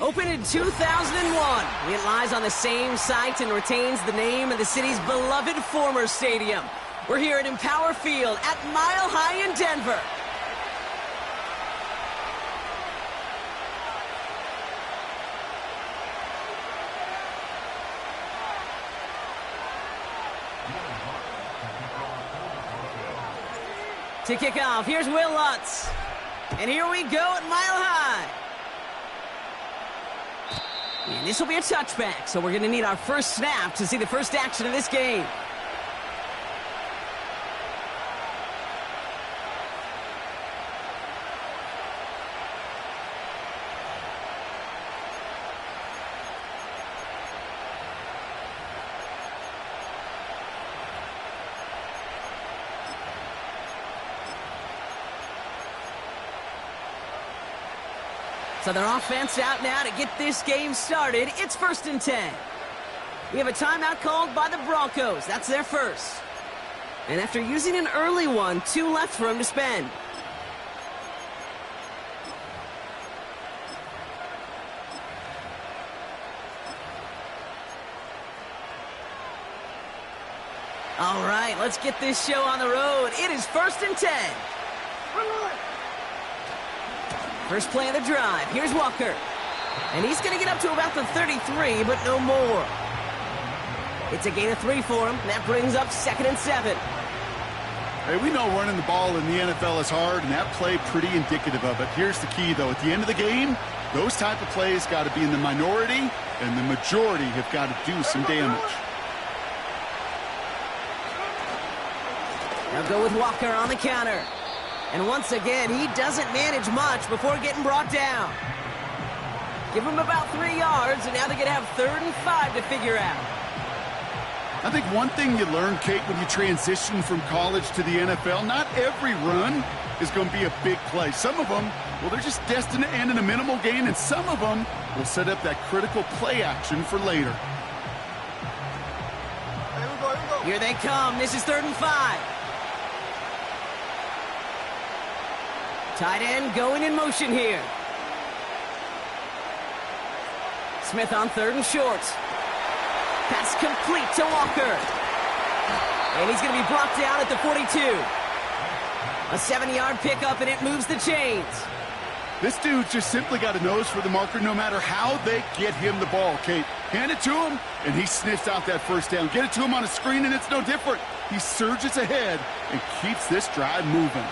Opened in 2001, it lies on the same site and retains the name of the city's beloved former stadium. We're here at Empower Field at Mile High in Denver. To kick off, here's Will Lutz. And here we go at Mile High. And this will be a touchback, so we're going to need our first snap to see the first action of this game. So their offense out now to get this game started. It's 1st and 10. We have a timeout called by the Broncos. That's their first. And after using an early one, 2 left for them to spend. All right, let's get this show on the road. It is 1st and 10. First play of the drive. Here's Walker. And he's going to get up to about the 33, but no more. It's a gain of 3 for him. And that brings up 2nd and 7. Hey, we know running the ball in the NFL is hard, and that play pretty indicative of it. Here's the key, though. At the end of the game, those type of plays got to be in the minority, and the majority have got to do some damage. Now go with Walker on the counter. And once again, he doesn't manage much before getting brought down. Give him about 3 yards, and now they're going to have 3rd and 5 to figure out. I think one thing you learn, Kate, when you transition from college to the NFL, not every run is going to be a big play. Some of them, well, they're just destined to end in a minimal gain, and some of them will set up that critical play action for later. Here they come. This is 3rd and 5. Tight end going in motion here. Smith on 3rd and short. Pass complete to Walker. And he's going to be brought down at the 42. A 7-yard pickup, and it moves the chains. This dude just simply got a nose for the marker no matter how they get him the ball, Kate. Hand it to him, and he sniffs out that first down. Get it to him on a screen, and it's no different. He surges ahead and keeps this drive moving.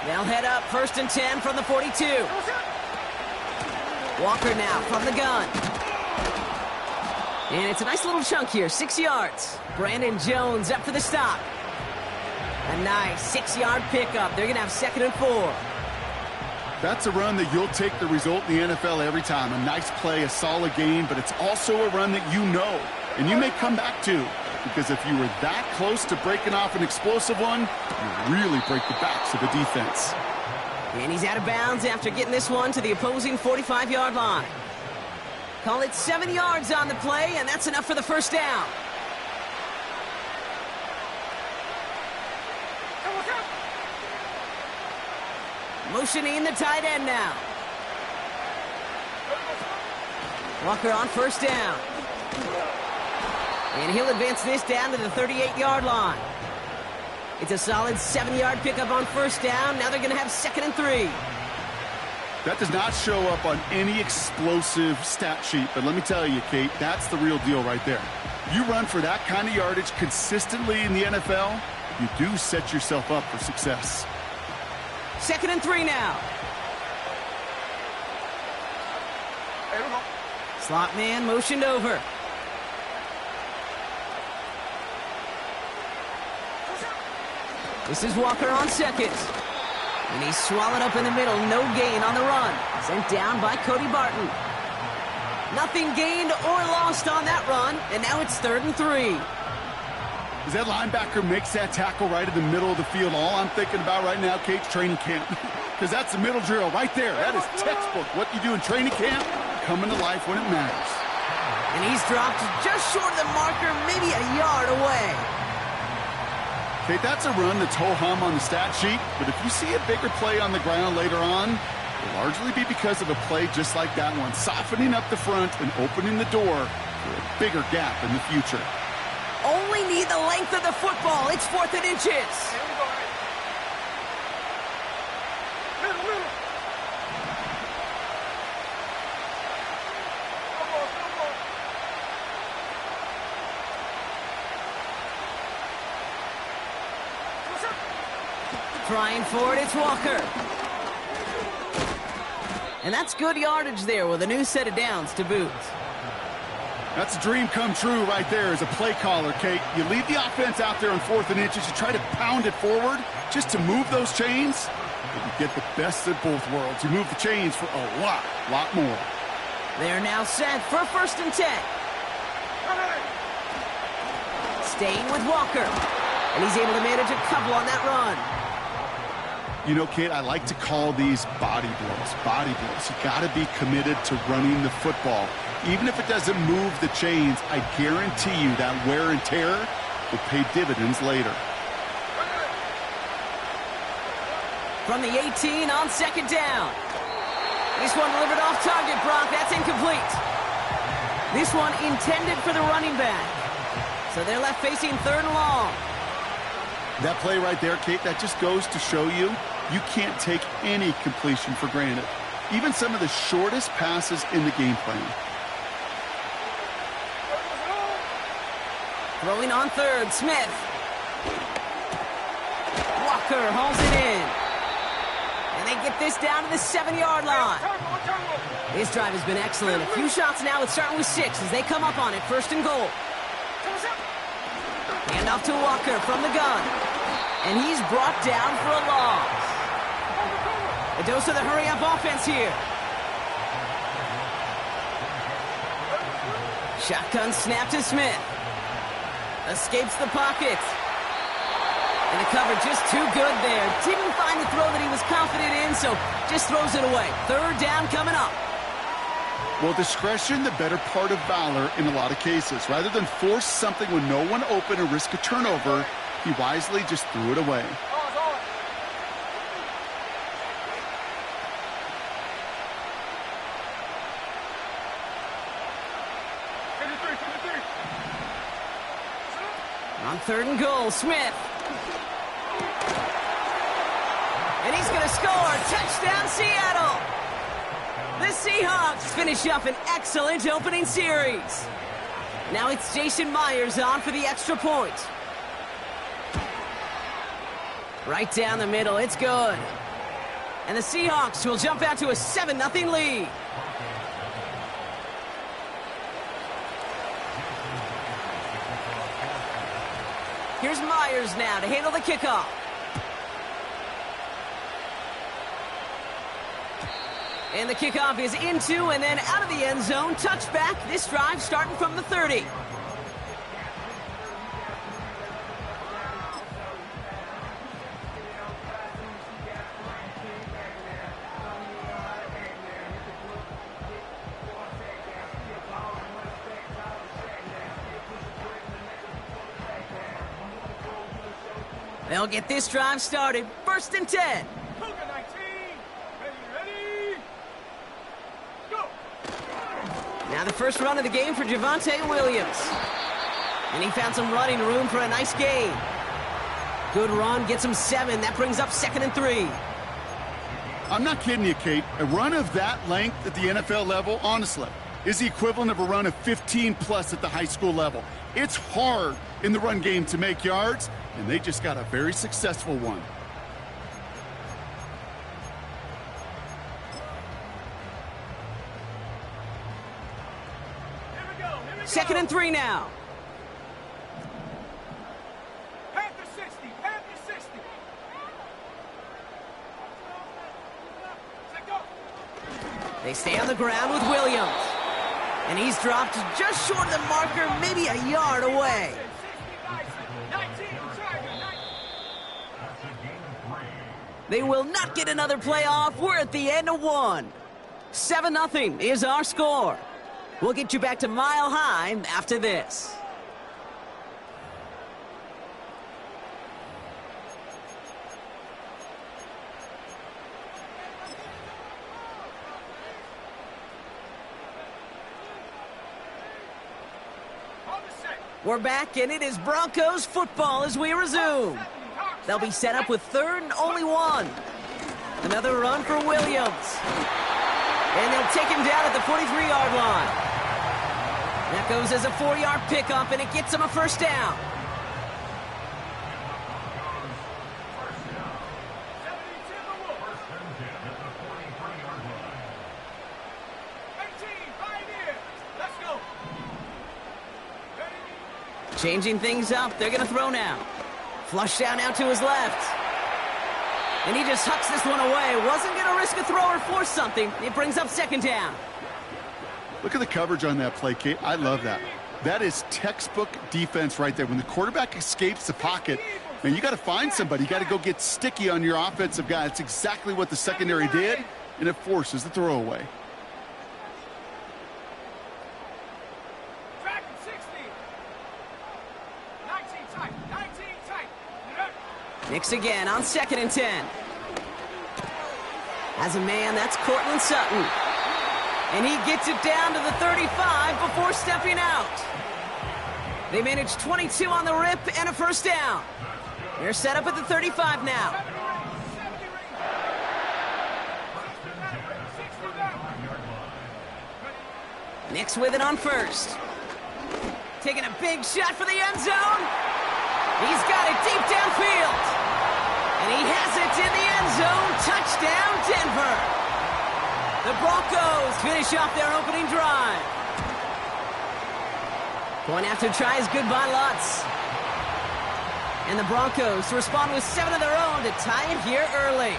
They'll head up 1st and 10 from the 42. Walker now from the gun. And it's a nice little chunk here, 6 yards. Brandon Jones up for the stop. A nice 6-yard pickup. They're going to have 2nd and 4. That's a run that you'll take the result in the NFL every time. A nice play, a solid game, but it's also a run that you know, and you may come back to. Because if you were that close to breaking off an explosive one, you really break the backs of the defense. And he's out of bounds after getting this one to the opposing 45-yard line. Call it 7 yards on the play, and that's enough for the first down. Motioning the tight end now. Walker on 1st down. And he'll advance this down to the 38-yard line. It's a solid 7-yard pickup on 1st down. Now they're going to have 2nd and 3. That does not show up on any explosive stat sheet, but let me tell you, Kate, that's the real deal right there. You run for that kind of yardage consistently in the NFL, you do set yourself up for success. 2nd and 3 now. Slot man motioned over. This is Walker on 2nd. And he's swallowed up in the middle. No gain on the run. Sent down by Cody Barton. Nothing gained or lost on that run. And now it's 3rd and 3. As that linebacker makes that tackle right in the middle of the field, all I'm thinking about right now, Kate's training camp. Because that's the middle drill right there. That is textbook. What you do in training camp, coming to life when it matters. And he's dropped just short of the marker, maybe a yard away. Kate, that's a run that's ho-hum on the stat sheet, but if you see a bigger play on the ground later on, will largely be because of a play just like that one, softening up the front and opening the door for a bigger gap in the future. Only need the length of the football. It's 4th and inches. Trying for it, it's Walker. And that's good yardage there with a new set of downs to boot. That's a dream come true right there as a play caller, Kate. You leave the offense out there on 4th and inches. You try to pound it forward just to move those chains. But you get the best of both worlds. You move the chains for a lot more. They're now set for 1st and 10. Staying with Walker. And he's able to manage a couple on that run. You know, Kate, I like to call these body blows. Body blows. You got to be committed to running the football. Even if it doesn't move the chains, I guarantee you that wear and tear will pay dividends later. From the 18 on 2nd down. This one delivered off target, Brock. That's incomplete. This one intended for the running back. So they're left facing 3rd and long. That play right there, Kate, that just goes to show you can't take any completion for granted. Even some of the shortest passes in the game plan. Throwing on 3rd, Smith. Walker hauls it in. And they get this down to the 7-yard line. This drive has been excellent. A few shots now. It's starting with 6 as they come up on it. 1st and goal. Hand off to Walker from the gun. And he's brought down for a loss. A dose of the hurry-up offense here. Shotgun snap to Smith. Escapes the pocket. And the cover just too good there. Didn't find the throw that he was confident in, so just throws it away. 3rd down coming up. Well, discretion, the better part of valor in a lot of cases. Rather than force something when no one open or risk a turnover, he wisely just threw it away. On 3rd and goal, Smith. And he's going to score. Touchdown, Seattle. The Seahawks finish up an excellent opening series. Now it's Jason Myers on for the extra point. Right down the middle, it's good. And the Seahawks will jump out to a 7-0 lead. Here's Myers now to handle the kickoff. And the kickoff is into and then out of the end zone. Touchback. This drive starting from the 30. They'll get this drive started. 1st and 10. Now the first run of the game for Javonte Williams. And he found some running room for a nice gain. Good run, gets him 7. That brings up 2nd and 3. I'm not kidding you, Kate. A run of that length at the NFL level, honestly, is the equivalent of a run of 15+ at the high school level. It's hard in the run game to make yards, and they just got a very successful one. Second and 3 now. Panther 60, Panther 60. They stay on the ground with Williams. And he's dropped just short of the marker, maybe a yard away. They will not get another play off. We're at the end of 1. 7-0 is our score. We'll get you back to Mile High after this. We're back, and it is Broncos football as we resume. They'll be set up with third and only one. Another run for Williams. And they'll take him down at the 43-yard line. That goes as a 4-yard pickup, and it gets him a first down. Changing things up. They're going to throw now. Flush down out to his left. And he just hucks this one away. Wasn't going to risk a throw or force something. It brings up second down. Look at the coverage on that play, Kate. I love that. That is textbook defense right there. When the quarterback escapes the pocket, man, you got to find somebody. You got to go get sticky on your offensive guy. That's exactly what the secondary did, and it forces the throwaway. Nix again on 2nd and 10. As a man, that's Cortland Sutton. And he gets it down to the 35 before stepping out. They manage 22 on the rip and a first down. They're set up at the 35 now. Nix with it on first. Taking a big shot for the end zone. He's got it deep downfield. And he has it in the end zone. Touchdown, Denver. The Broncos finish off their opening drive. Going out to try his goodbye Lutz. And the Broncos respond with 7 of their own to tie it here early.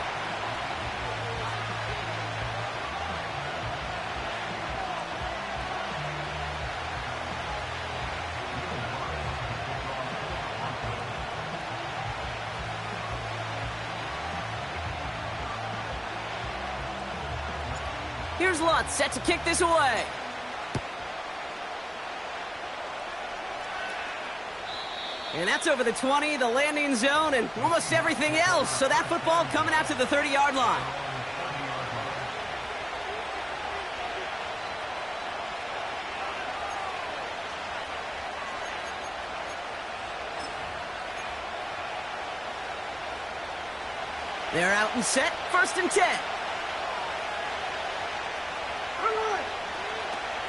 Here's Lutz set to kick this away. And that's over the 20, the landing zone, and almost everything else. So that football coming out to the 30-yard line. They're out and set, 1st and 10.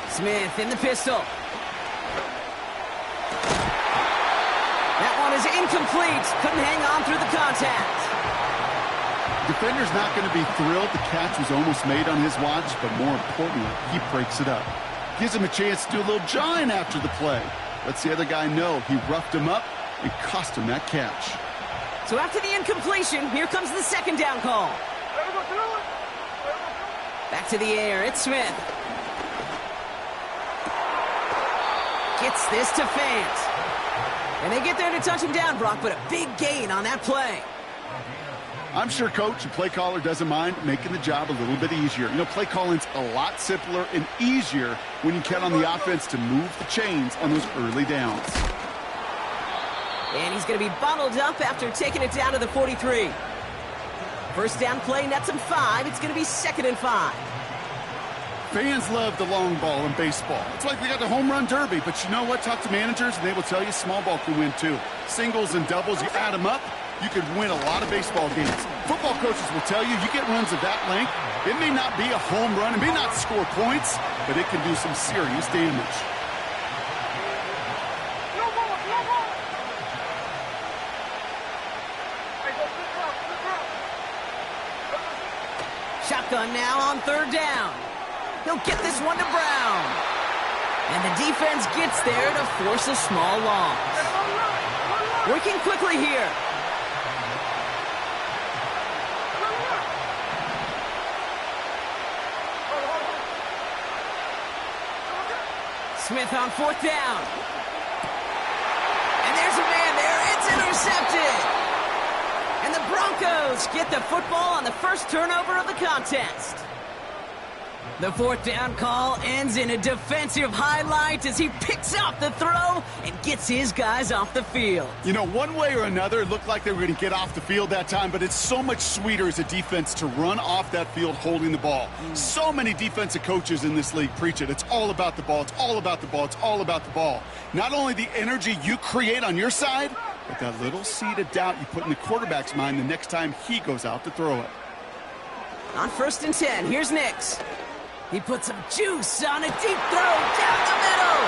Smith in the pistol. That one is incomplete. Couldn't hang on through the contact. Defender's not going to be thrilled. The catch was almost made on his watch, but more importantly, he breaks it up. Gives him a chance to do a little jawing after the play. Lets the other guy know he roughed him up and cost him that catch. So after the incompletion, here comes the second down call. Back to the air, it's Smith. Gets this to Fant. And they get there to touch him down, Brock, but a big gain on that play. I'm sure coach and play caller doesn't mind making the job a little bit easier. You know, play calling's a lot simpler and easier when you count on the offense to move the chains on those early downs. And he's going to be bottled up after taking it down to the 43. First down play nets him 5. It's going to be 2nd and 5. Fans love the long ball in baseball. It's like we got the home run derby, but you know what? Talk to managers, and they will tell you small ball can win too. Singles and doubles, you add them up, you could win a lot of baseball games. Football coaches will tell you, you get runs of that length, it may not be a home run, it may not score points, but it can do some serious damage. Shotgun now on 3rd down. He'll get this one to Brown. And the defense gets there to force a small loss. Working quickly here. Smith on 4th down. And there's a man there. It's intercepted. And the Broncos get the football on the first turnover of the contest. The fourth down call ends in a defensive highlight as he picks up the throw and gets his guys off the field. You know, one way or another, it looked like they were going to get off the field that time, but it's so much sweeter as a defense to run off that field holding the ball. So many defensive coaches in this league preach it. It's all about the ball. It's all about the ball. It's all about the ball. Not only the energy you create on your side, but that little seed of doubt you put in the quarterback's mind the next time he goes out to throw it. On 1st and 10, here's Nix. He puts some juice on a deep throw down the middle.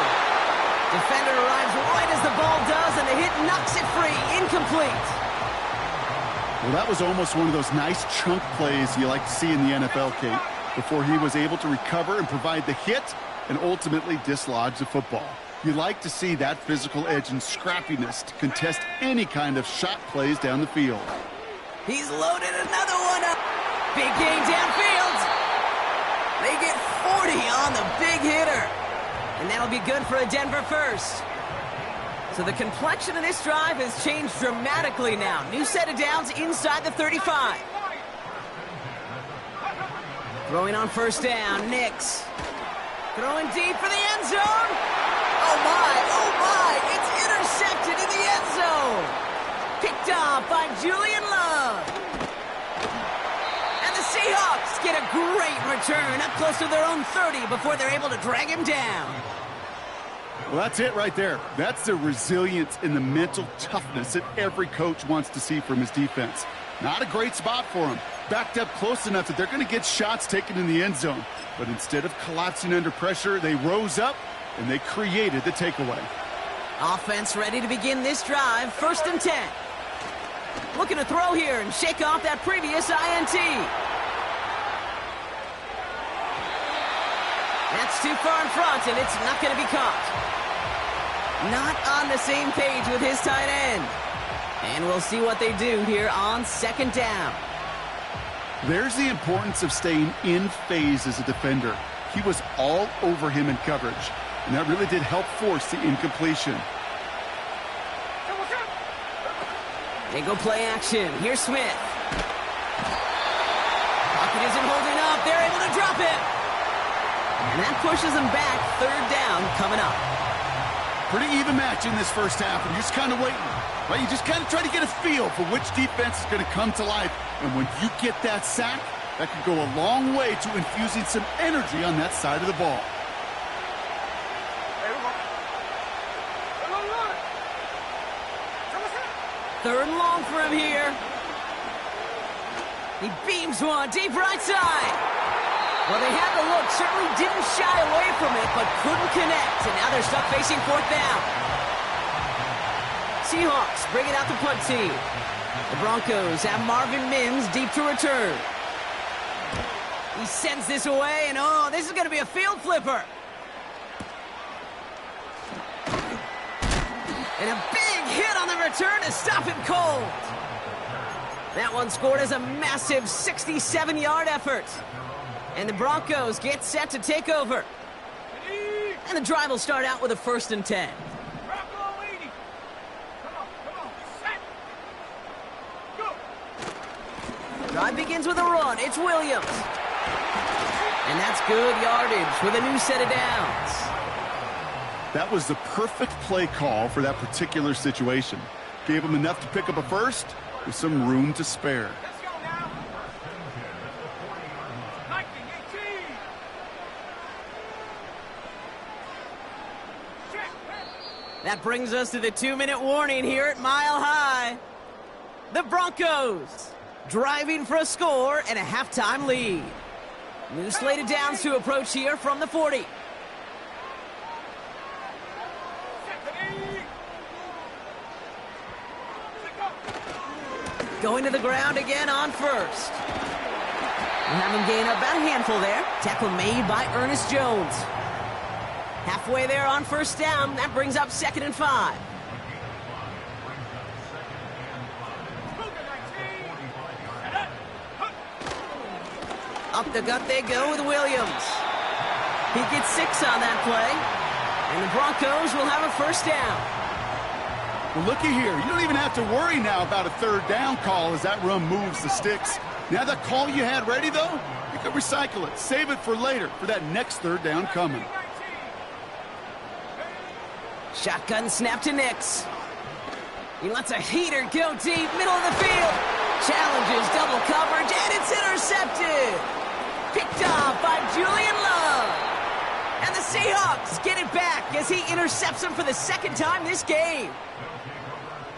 Defender arrives right as the ball does, and the hit knocks it free. Incomplete. Well, that was almost one of those nice chunk plays you like to see in the NFL, Kate, before he was able to recover and provide the hit and ultimately dislodge the football. You like to see that physical edge and scrappiness to contest any kind of shot plays down the field. He's loaded another one up. Big gain downfield. They get 40 on the big hitter. And that'll be good for a Denver first. So the complexion of this drive has changed dramatically now. New set of downs inside the 35. Throwing on 1st down, Nix. Throwing deep for the end zone. Oh my, it's intercepted in the end zone. Picked off by Julian Love. Seahawks get a great return up close to their own 30 before they're able to drag him down. Well, that's it right there. That's the resilience and the mental toughness that every coach wants to see from his defense. Not a great spot for him. Backed up close enough that they're going to get shots taken in the end zone. But instead of collapsing under pressure, they rose up and they created the takeaway. Offense ready to begin this drive. 1st and 10. Looking to throw here and shake off that previous INT. That's too far in front, and it's not going to be caught. Not on the same page with his tight end. And we'll see what they do here on 2nd down. There's the importance of staying in phase as a defender. He was all over him in coverage, and that really did help force the incompletion. They go play action. Here's Smith. Pocket isn't holding up. They're able to drop it. And that pushes them back. 3rd down coming up. Pretty even match in this first half, and you're just kind of waiting. Right? You just kind of try to get a feel for which defense is going to come to life. And when you get that sack, that could go a long way to infusing some energy on that side of the ball. 3rd and long for him here. He beams one deep right side. Well, they had the look, certainly didn't shy away from it, but couldn't connect, and now they're stuck facing 4th down. Seahawks bring it out the punt team. The Broncos have Marvin Mims deep to return. He sends this away, and oh, this is going to be a field flipper. And a big hit on the return to stop him cold. That one scored as a massive 67-yard effort. And the Broncos get set to take over. And the drive will start out with a 1st and 10. Drive begins with a run. It's Williams. And that's good yardage with a new set of downs. That was the perfect play call for that particular situation. Gave him enough to pick up a first with some room to spare. That brings us to the 2-minute warning here at Mile High. The Broncos driving for a score and a halftime lead. New slate of downs to approach here from the 40. Going to the ground again on 1st. We'll have him gain about a handful there. Tackle made by Ernest Jones. Halfway there on 1st down. That brings up 2nd and 5. Up the gut they go with Williams. He gets 6 on that play. And the Broncos will have a 1st down. Well, looky here. You don't even have to worry now about a 3rd down call as that run moves the sticks. Now that call you had ready, though, you can recycle it. Save it for later, for that next third down coming. Shotgun snap to Nix. He lets a heater go deep, middle of the field. Challenges double coverage, and it's intercepted. Picked off by Julian Love. And the Seahawks get it back as he intercepts him for the second time this game.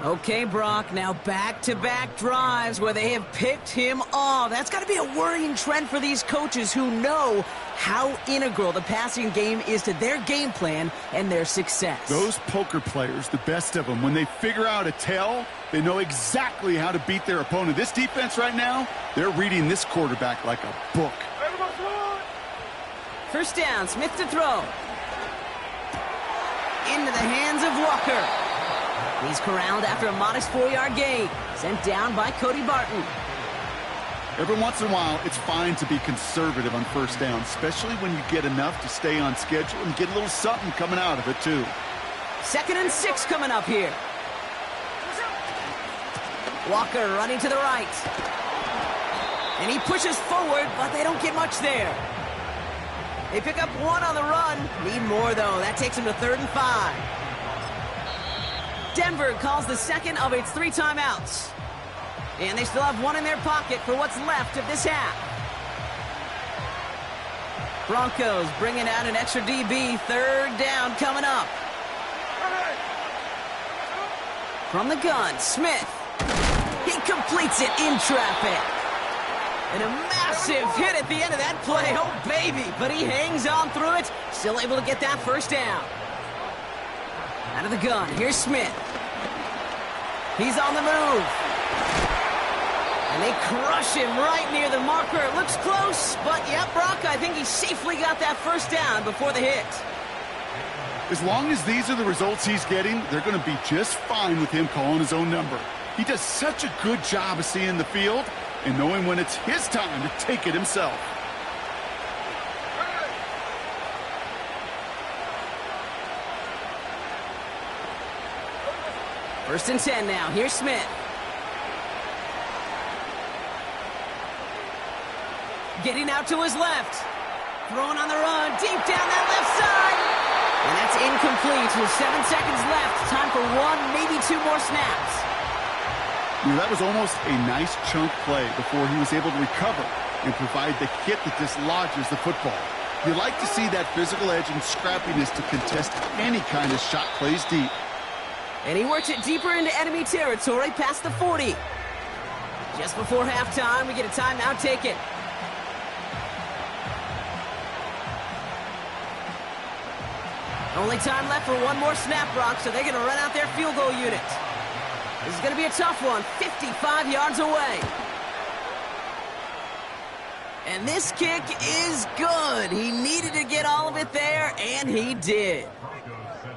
Okay, Brock, now back-to-back drives where they have picked him off. That's got to be a worrying trend for these coaches who know how integral the passing game is to their game plan and their success. Those poker players, the best of them, when they figure out a tell, they know exactly how to beat their opponent. This defense right now, they're reading this quarterback like a book. First down, Smith to throw. Into the hands of Walker. He's corralled after a modest 4-yard gain. Sent down by Cody Barton. Every once in a while, it's fine to be conservative on first down, especially when you get enough to stay on schedule and get a little something coming out of it, too. 2nd and 6 coming up here. Walker running to the right. And he pushes forward, but they don't get much there. They pick up 1 on the run. Need more, though. That takes him to 3rd and 5. Denver calls the second of its 3 timeouts. And they still have 1 in their pocket for what's left of this half. Broncos bringing out an extra DB. 3rd down coming up. From the gun, Smith. He completes it in traffic. And a massive hit at the end of that play. Oh, baby. But he hangs on through it. Still able to get that first down. Out of the gun, here's Smith. He's on the move. And they crush him right near the marker. It looks close, but yeah, Brock, I think he safely got that first down before the hit. As long as these are the results he's getting, they're going to be just fine with him calling his own number. He does such a good job of seeing the field and knowing when it's his time to take it himself. First and 10 now. Here's Smith. Getting out to his left. Throwing on the run. Deep down that left side. And that's incomplete with 7 seconds left. Time for 1, maybe 2 more snaps. That was almost a nice chunk play before he was able to recover and provide the hit that dislodges the football. You like to see that physical edge and scrappiness to contest any kind of shot plays deep. And he works it deeper into enemy territory past the 40. Just before halftime, we get a timeout taken. Only time left for 1 more snap, Brock, so they're going to run out their field goal unit. This is going to be a tough one, 55 yards away. And this kick is good. He needed to get all of it there, and he did.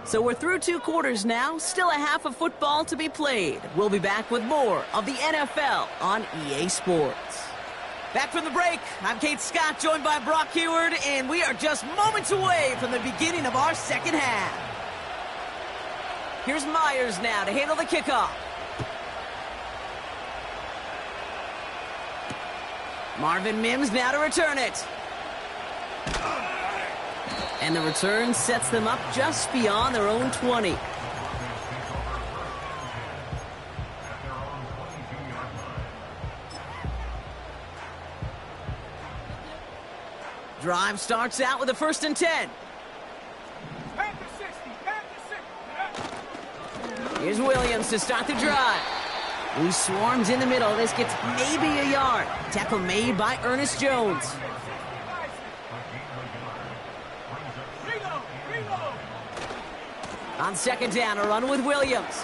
So we're through 2 quarters now, still a half of football to be played. We'll be back with more of the NFL on EA Sports. Back from the break, I'm Kate Scott, joined by Brock Heward, and we are just moments away from the beginning of our second half. Here's Myers now to handle the kickoff. Marvin Mims now to return it. And the return sets them up just beyond their own 20. Drive starts out with a 1st and 10. Here's Williams to start the drive. He swarms in the middle. This gets maybe a yard. Tackle made by Ernest Jones. On 2nd down, a run with Williams.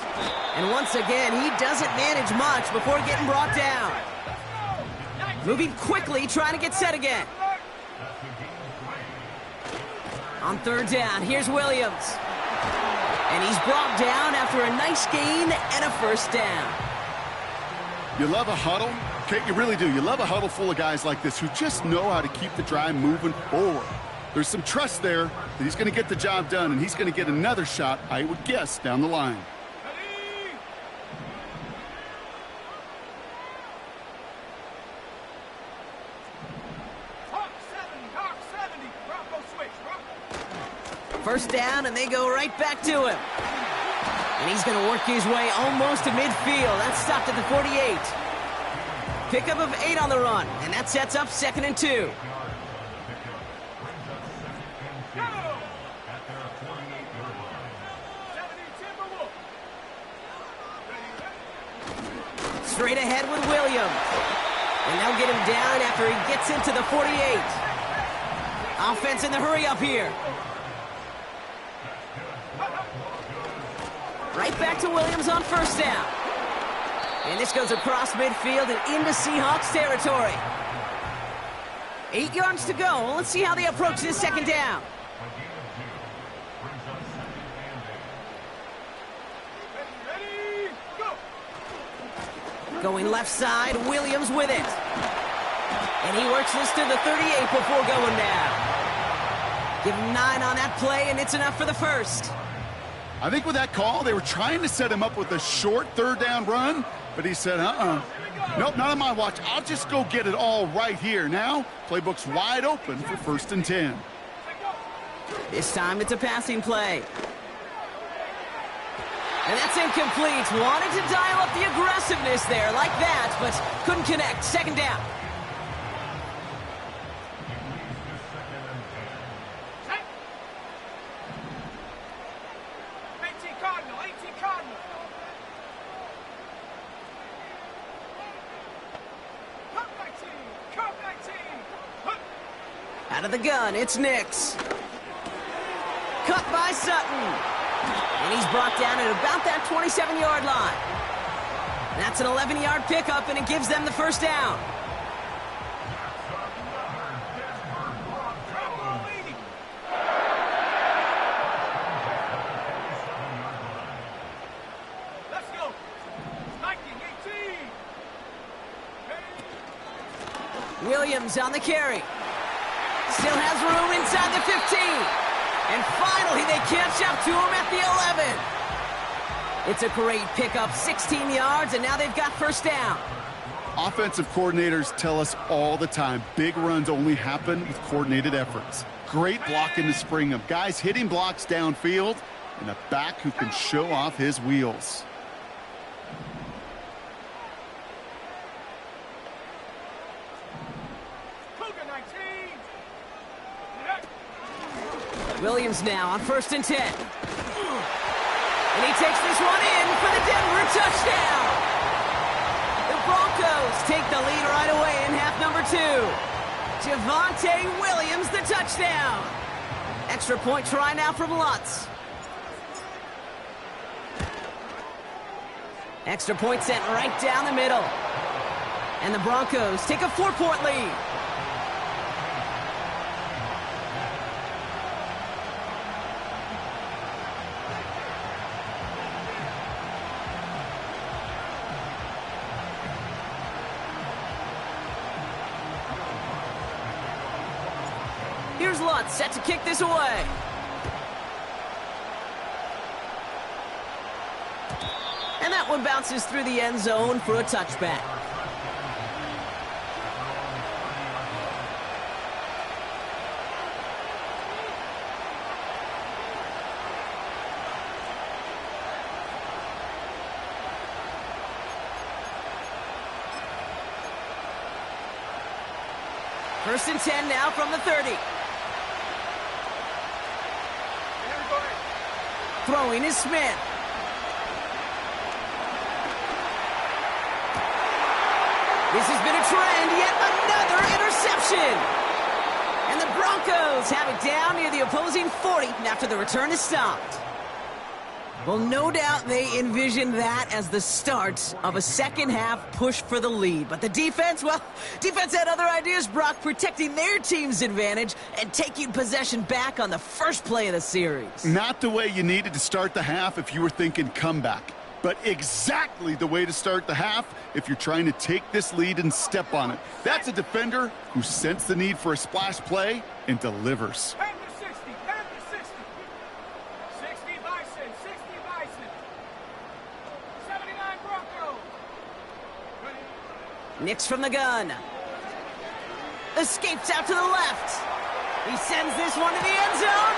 And once again, he doesn't manage much before getting brought down. Moving quickly, trying to get set again. On 3rd down, here's Williams. And he's brought down after a nice gain and a 1st down. You love a huddle? Kate, you really do. You love a huddle full of guys like this who just know how to keep the drive moving forward. There's some trust there that he's going to get the job done, and he's going to get another shot, I would guess, down the line. First down, and they go right back to him. And he's going to work his way almost to midfield. That's stopped at the 48. Pickup of 8 on the run, and that sets up 2nd and 2. Straight ahead with Williams. And they'll get him down after he gets into the 48. Offense in the hurry up here. Right back to Williams on first down. And this goes across midfield and into Seahawks territory. 8 yards to go. Let's see how they approach this 2nd down. Going left side, Williams with it. And he works this to the 38 before going down. Give him 9 on that play, and it's enough for the first. I think with that call, they were trying to set him up with a short 3rd down run, but he said, nope, not on my watch. I'll just go get it all right here. Now, playbook's wide open for 1st and 10. This time it's a passing play. And that's incomplete. Wanted to dial up the aggressiveness there like that, but couldn't connect. 2nd down. Out of the gun, it's Nix. Cut by Sutton. And he's brought down at about that 27-yard line. That's an 11-yard pickup, and it gives them the first down. Let's go. 19-18. Williams on the carry. Still has room inside the 15. And finally, they catch up to him at the 11. It's a great pickup, 16 yards, and now they've got first down. Offensive coordinators tell us all the time, big runs only happen with coordinated efforts. Great blocking to spring them. Guys hitting blocks downfield, and a back who can show off his wheels. Williams now on 1st and 10. And he takes this one in for the Denver touchdown. The Broncos take the lead right away in half number 2. Javonte Williams, the touchdown. Extra point try now from Lutz. Extra point sent right down the middle. And the Broncos take a 4-point lead. Here's Lutz, set to kick this away. And that one bounces through the end zone for a touchback. First and 10 now from the 30. Throwing is Smith. This has been a trend, yet another interception. And the Broncos have it down near the opposing 40 after the return is stopped. Well, no doubt they envisioned that as the start of a second-half push for the lead. But the defense, well, defense had other ideas, Brock, protecting their team's advantage and taking possession back on the first play of the series. Not the way you needed to start the half if you were thinking comeback, but exactly the way to start the half if you're trying to take this lead and step on it. That's a defender who sensed the need for a splash play and delivers. Nix from the gun. Escapes out to the left. He sends this one to the end zone.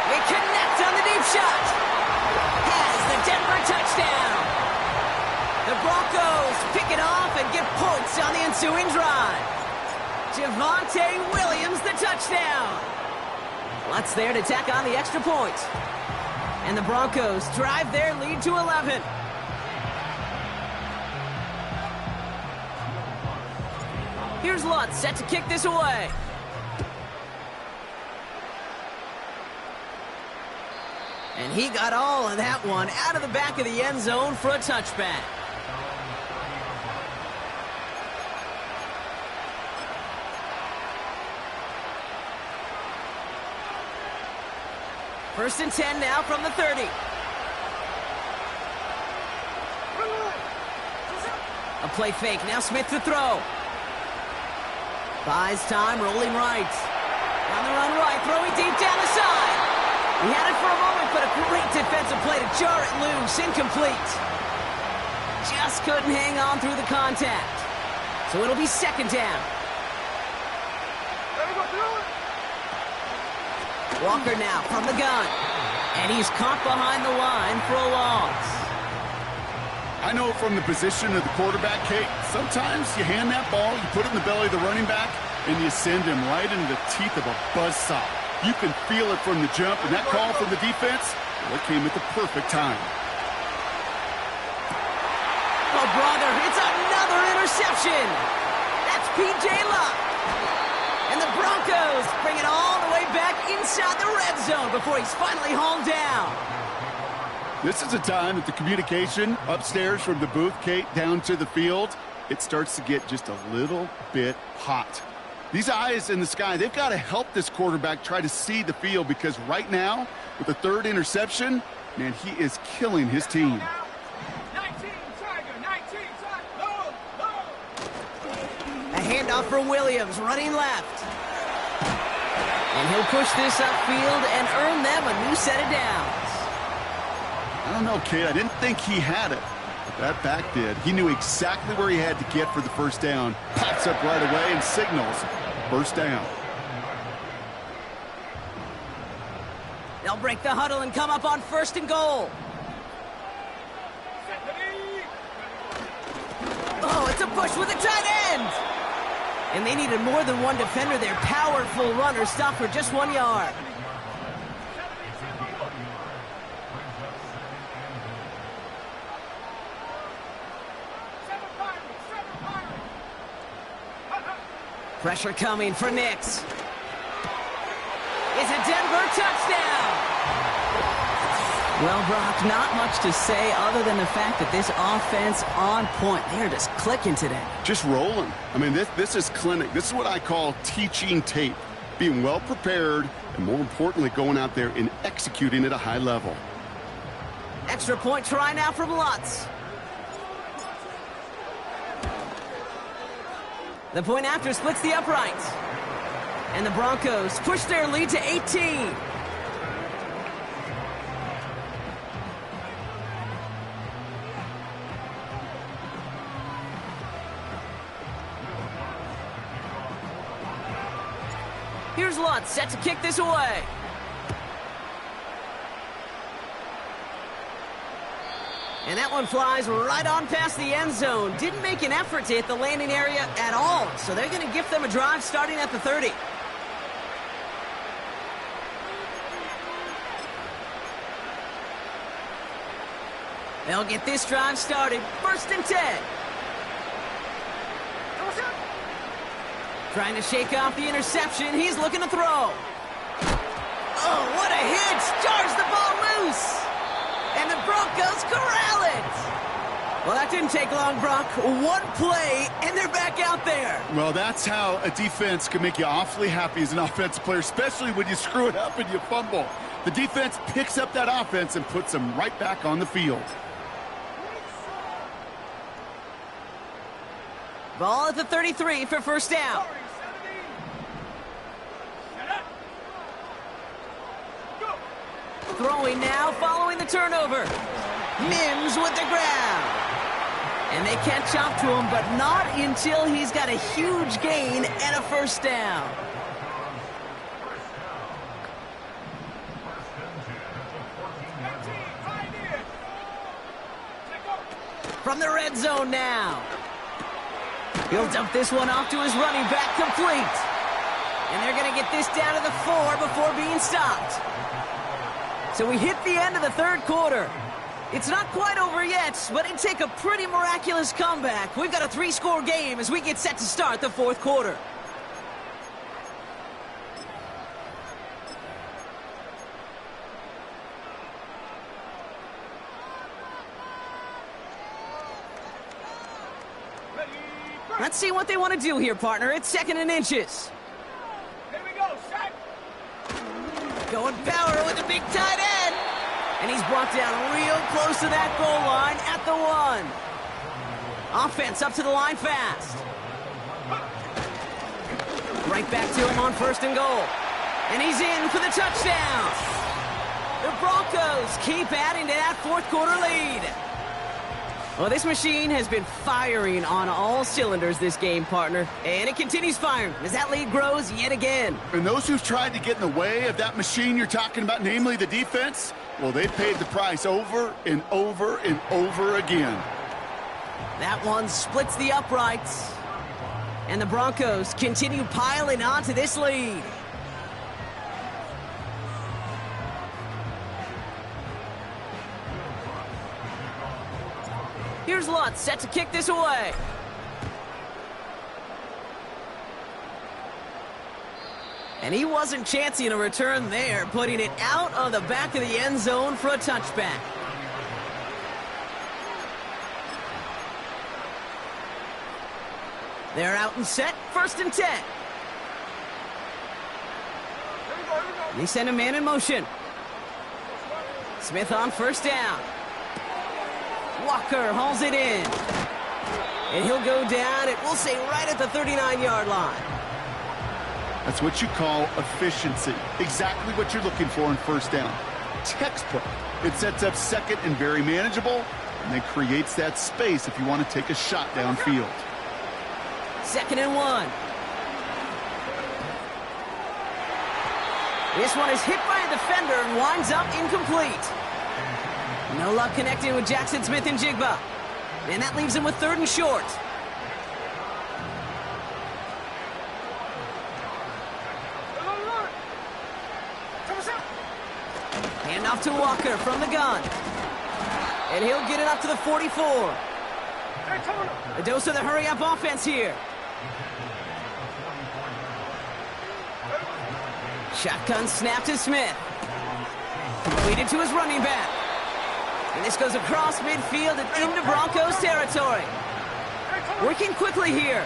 They connect on the deep shot. Has the Denver touchdown. The Broncos pick it off and get points on the ensuing drive. Javonte Williams, the touchdown. Lutz there to tack on the extra point. And the Broncos drive their lead to 11. Here's Lutz set to kick this away. And he got all of that one out of the back of the end zone for a touchback. First and 10 now from the 30. A play fake. Now Smith to throw. Buys time, rolling right. On the run right, throwing deep down the side. He had it for a moment, but a great defensive play to jar it loose. Incomplete. Just couldn't hang on through the contact. So it'll be second down. Walker now from the gun. And he's caught behind the line for a loss. I know from the position of the quarterback, Kate, sometimes you hand that ball, you put it in the belly of the running back, and you send him right into the teeth of a buzzsaw. You can feel it from the jump, and that call from the defense, well, it came at the perfect time. Oh, brother, it's another interception. That's P.J. Luck. And the Broncos bring it all the way back inside the red zone before he's finally hauled down. This is a time that the communication upstairs from the booth, Kate, down to the field, it starts to get just a little bit hot. These eyes in the sky, they've got to help this quarterback try to see the field because right now, with the third interception, man, he is killing his team. 19, Tiger, 19, Tiger, A handoff for Williams, running left. And he'll push this upfield and earn them a new set of downs. I don't know, Kate. I didn't think he had it. But that back did. He knew exactly where he had to get for the first down. Pops up right away and signals first down. They'll break the huddle and come up on first and goal. Oh, it's a push with a tight end. And they needed more than one defender. Their powerful runner stopped for just 1 yard. Pressure coming for Nix. It's a Denver touchdown. Well, Brock, not much to say other than the fact that this offense on point. They're just clicking today. Just rolling. I mean, this is clinic. This is what I call teaching tape. Being well prepared and, more importantly, going out there and executing at a high level. Extra point try now from Lutz. The point after splits the uprights. And the Broncos push their lead to 18. Here's Lutz set to kick this away. And that one flies right on past the end zone. Didn't make an effort to hit the landing area at all. So they're going to gift them a drive starting at the 30. They'll get this drive started. First and 10. Trying to shake off the interception. He's looking to throw. Oh, what a hit. Jars the ball loose. And the Broncos corral it. Well, that didn't take long, Brock. One play, and they're back out there. Well, that's how a defense can make you awfully happy as an offensive player, especially when you screw it up and you fumble. The defense picks up that offense and puts them right back on the field. Ball at the 33 for first down. Throwing now, following the turnover. Mims with the grab. And they catch up to him, but not until he's got a huge gain and a first down. from the red zone now. He'll dump this one off to his running back, complete. And they're going to get this down to the 4 before being stopped. So we hit the end of the third quarter. It's not quite over yet, but it'd take a pretty miraculous comeback. We've got a 3-score game as we get set to start the fourth quarter. Let's see what they want to do here, partner. It's 2nd and inches. Here we go, set. Going power with a big tight end. And he's brought down real close to that goal line at the 1. Offense up to the line fast. Right back to him on 1st and goal. And he's in for the touchdown. The Broncos keep adding to that fourth quarter lead. Well, this machine has been firing on all cylinders this game, partner. And it continues firing as that lead grows yet again. And those who've tried to get in the way of that machine you're talking about, namely the defense, well, they paid the price over and over and over again. That one splits the uprights. And the Broncos continue piling onto this lead. Here's Lutz set to kick this away. And he wasn't chancing a return there, putting it out of the back of the end zone for a touchback. They're out and set, 1st and 10. They send a man in motion. Smith on 1st down. Walker hauls it in. And he'll go down, it will say right at the 39-yard line. That's what you call efficiency. Exactly what you're looking for in 1st down. Textbook. It sets up 2nd and very manageable, and then creates that space if you want to take a shot downfield. 2nd and 1. This one is hit by a defender and winds up incomplete. No luck connecting with Jackson Smith and Jigba. And that leaves him with 3rd and short. Hand off to Walker from the gun. And he'll get it up to the 44. A dose of the hurry-up offense here. Shotgun snap to Smith. Completed to his running back. And this goes across midfield and into Broncos territory. Working quickly here.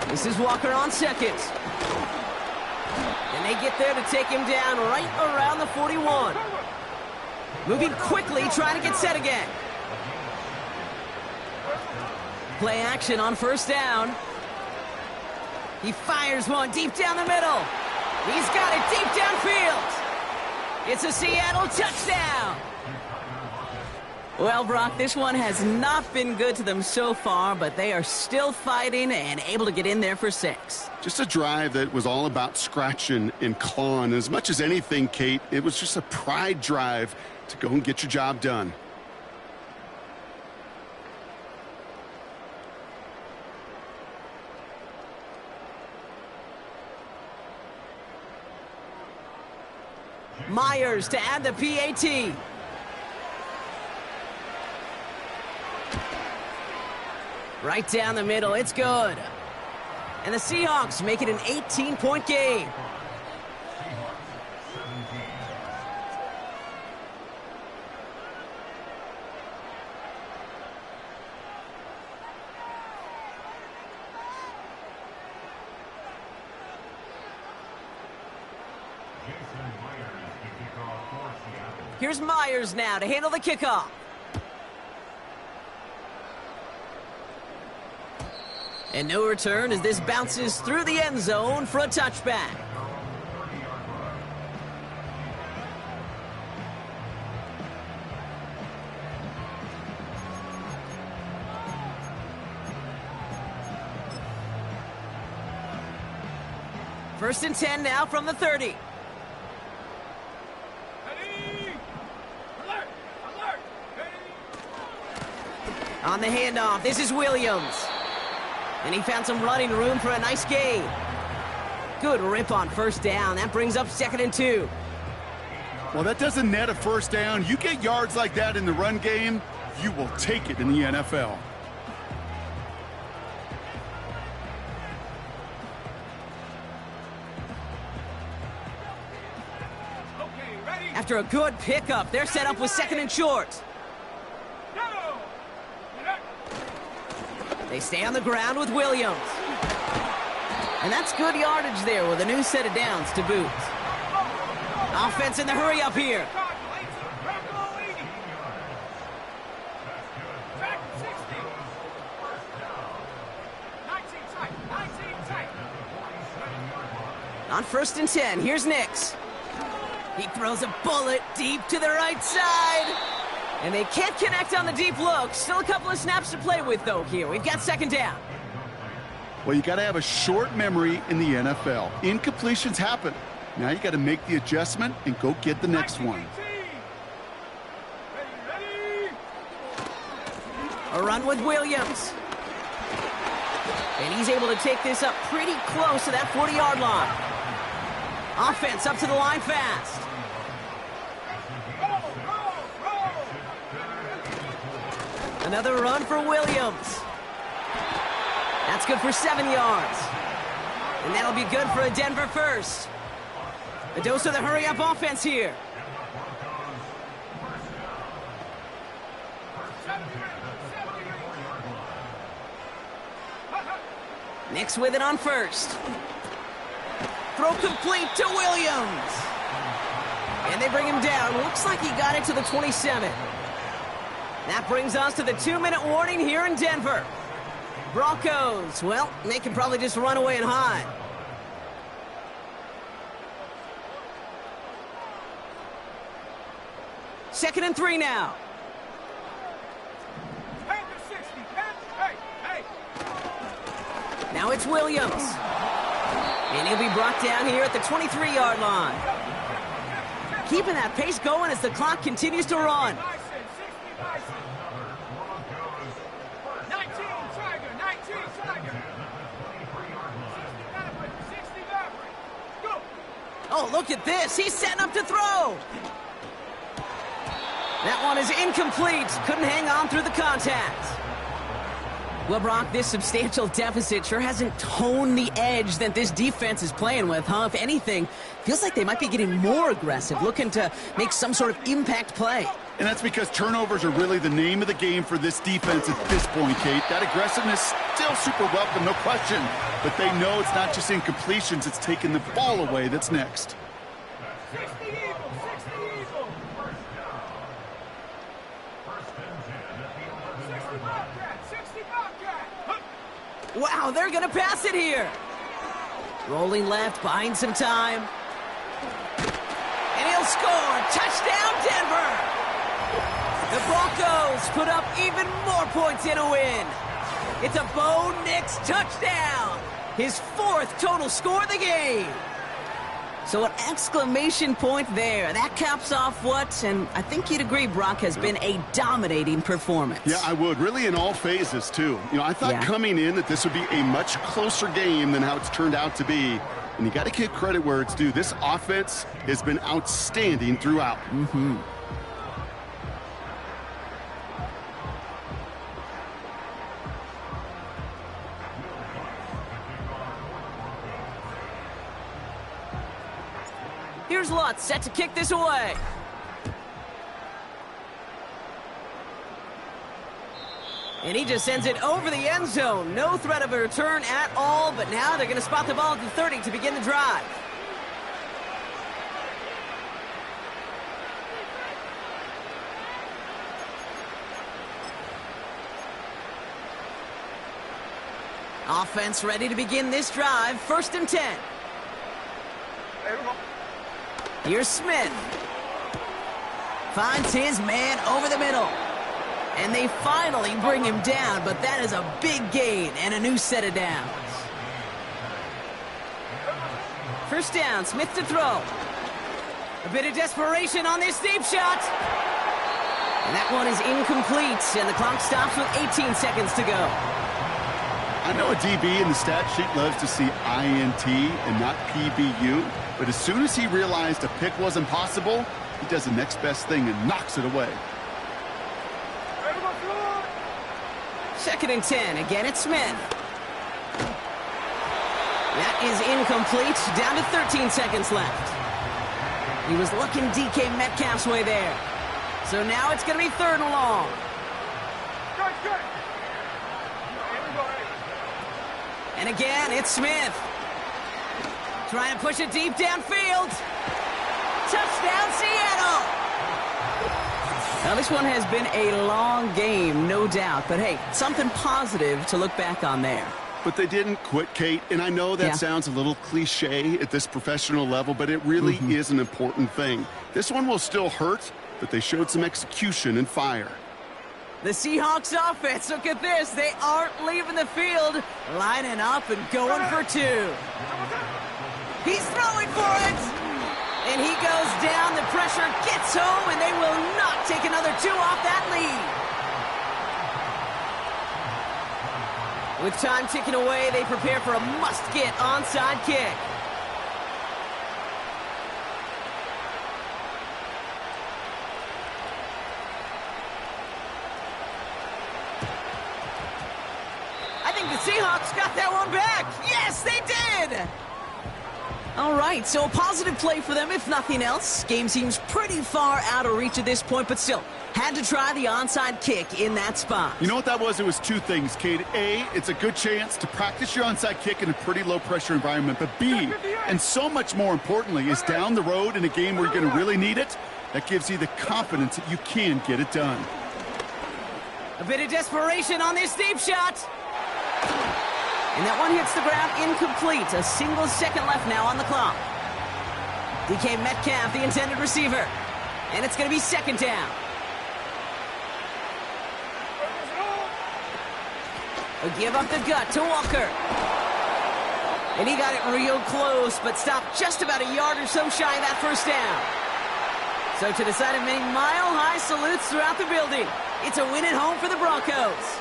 This is Walker on 2nd. And they get there to take him down right around the 41. Moving quickly, trying to get set again. Play action on 1st down. He fires one deep down the middle. He's got it deep downfield. It's a Seattle touchdown. Well, Brock, this one has not been good to them so far, but they are still fighting and able to get in there for 6. Just a drive that was all about scratching and clawing. As much as anything, Kate, it was just a pride drive to go and get your job done. Myers to add the PAT. Right down the middle, it's good. And the Seahawks make it an 18-point game. Here's Myers now to handle the kickoff. And no return as this bounces through the end zone for a touchback. First and 10 now from the 30. Ready? Alert! On the handoff, this is Williams. And he found some running room for a nice gain. Good rip on first down. That brings up 2nd and 2. Well, that doesn't net a first down. You get yards like that in the run game, you will take it in the NFL. After a good pickup, they're set up with 2nd and short. They stay on the ground with Williams. And that's good yardage there with a new set of downs to boot. Offense in the hurry up here. On 1st and 10, here's Nix. He throws a bullet deep to the right side. And they can't connect on the deep look. Still a couple of snaps to play with, though, here. We've got 2nd down. Well, you got to have a short memory in the NFL. Incompletions happen. Now you got to make the adjustment and go get the next one. A run with Williams. And he's able to take this up pretty close to that 40-yard line. Offense up to the line fast. Another run for Williams. That's good for 7 yards. And that'll be good for a Denver first. A dose of the hurry-up offense here. Nix with it on 1st. Throw complete to Williams. And they bring him down. Looks like he got it to the 27. That brings us to the 2-minute warning here in Denver. Broncos, well, they can probably just run away and hide. Second and 3 now. Now it's Williams. And he'll be brought down here at the 23-yard line. Keeping that pace going as the clock continues to run. Oh, look at this. He's setting up to throw. That one is incomplete. Couldn't hang on through the contact. Well, Brock, this substantial deficit sure hasn't toned the edge that this defense is playing with, huh? If anything, feels like they might be getting more aggressive, looking to make some sort of impact play. And that's because turnovers are really the name of the game for this defense at this point, Kate. That aggressiveness still super welcome, no question. But they know it's not just incompletions, it's taking the ball away that's next. 60 Eagles, 60 Eagles. 60 Bobcat, 60 Bobcat. Wow, they're going to pass it here. Rolling left, buying some time. And he'll score. Touchdown, Denver. The Broncos put up even more points in a win. It's a Bo Nix touchdown. His 4th total score of the game. So an exclamation point there. That caps off what, and I think you'd agree, Brock, has been a dominating performance. Yeah, I would. Really in all phases, too. You know, I thought coming in that this would be a much closer game than how it's turned out to be. And you got to give credit where it's due. This offense has been outstanding throughout. Mm-hmm. Here's Lutz, set to kick this away. And he just sends it over the end zone. No threat of a return at all, but now they're going to spot the ball at the 30 to begin the drive. Offense ready to begin this drive. 1st and 10. Here's Smith. Finds his man over the middle. And they finally bring him down, but that is a big gain and a new set of downs. 1st down, Smith to throw. A bit of desperation on this deep shot. And that one is incomplete, and the clock stops with 18 seconds to go. I know a DB in the stat sheet loves to see INT and not PBU, but as soon as he realized a pick wasn't possible, he does the next best thing and knocks it away. Second and 10. Again, it's Smith. That is incomplete. Down to 13 seconds left. He was looking DK Metcalf's way there. So now it's going to be third and long. And again, it's Smith. Trying to push it deep downfield. Touchdown, Seattle! Now, this one has been a long game, no doubt. But, hey, something positive to look back on there. But they didn't quit, Kate, and I know that sounds a little cliche at this professional level, but it really is an important thing. This one will still hurt, but they showed some execution and fire. The Seahawks offense, look at this. They aren't leaving the field, lining up and going for two. He's throwing for it. And he goes down. The pressure gets home, and they will not take another two off that lead. With time ticking away, they prepare for a must-get onside kick. I think the Seahawks got that one back. Yes, they did! All right, so a positive play for them, if nothing else. Game seems pretty far out of reach at this point, but still, had to try the onside kick in that spot. You know what that was? It was two things, Kate. A, it's a good chance to practice your onside kick in a pretty low-pressure environment. But B, and so much more importantly, is down the road in a game where you're going to really need it, that gives you the confidence that you can get it done. A bit of desperation on this deep shot. And that one hits the ground incomplete. A single second left now on the clock. DK Metcalf, the intended receiver. And it's going to be second down. A give up the gut to Walker. And he got it real close, but stopped just about a yard or so shy of that first down. So to the side of many mile-high salutes throughout the building. It's a win at home for the Broncos.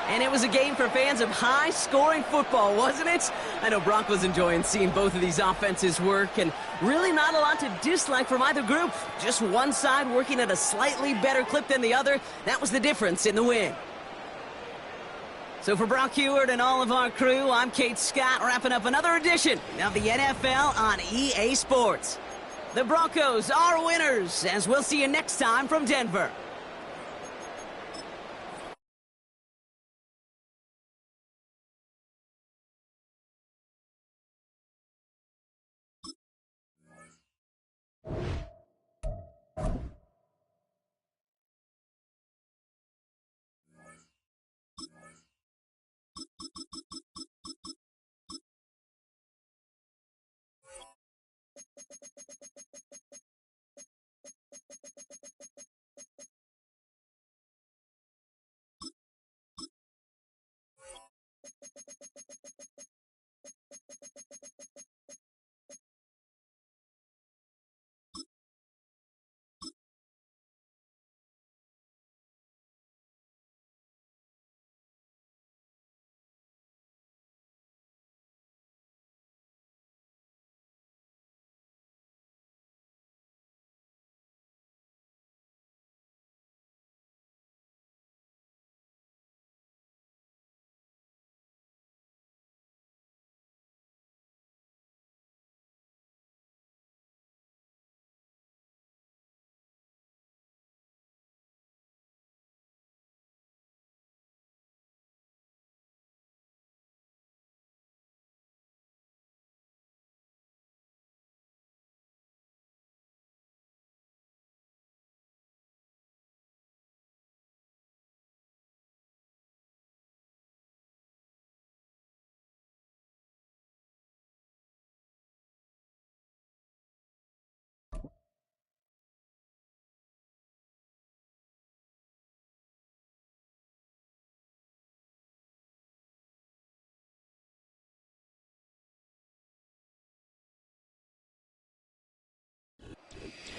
And it was a game for fans of high-scoring football, wasn't it? I know Broncos enjoying seeing both of these offenses work, and really not a lot to dislike from either group. Just one side working at a slightly better clip than the other. That was the difference in the win. So for Brock Heward and all of our crew, I'm Kate Scott, wrapping up another edition of the NFL on EA Sports. The Broncos are winners, as we'll see you next time from Denver.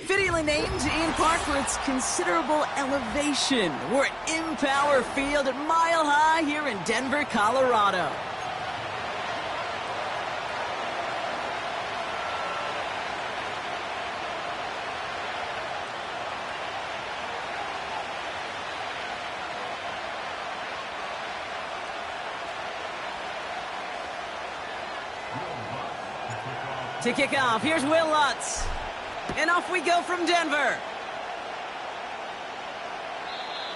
Fittingly named in part for its considerable elevation. We're at Empower Field at Mile High here in Denver, Colorado. To kick off, here's Will Lutz. And off we go from Denver.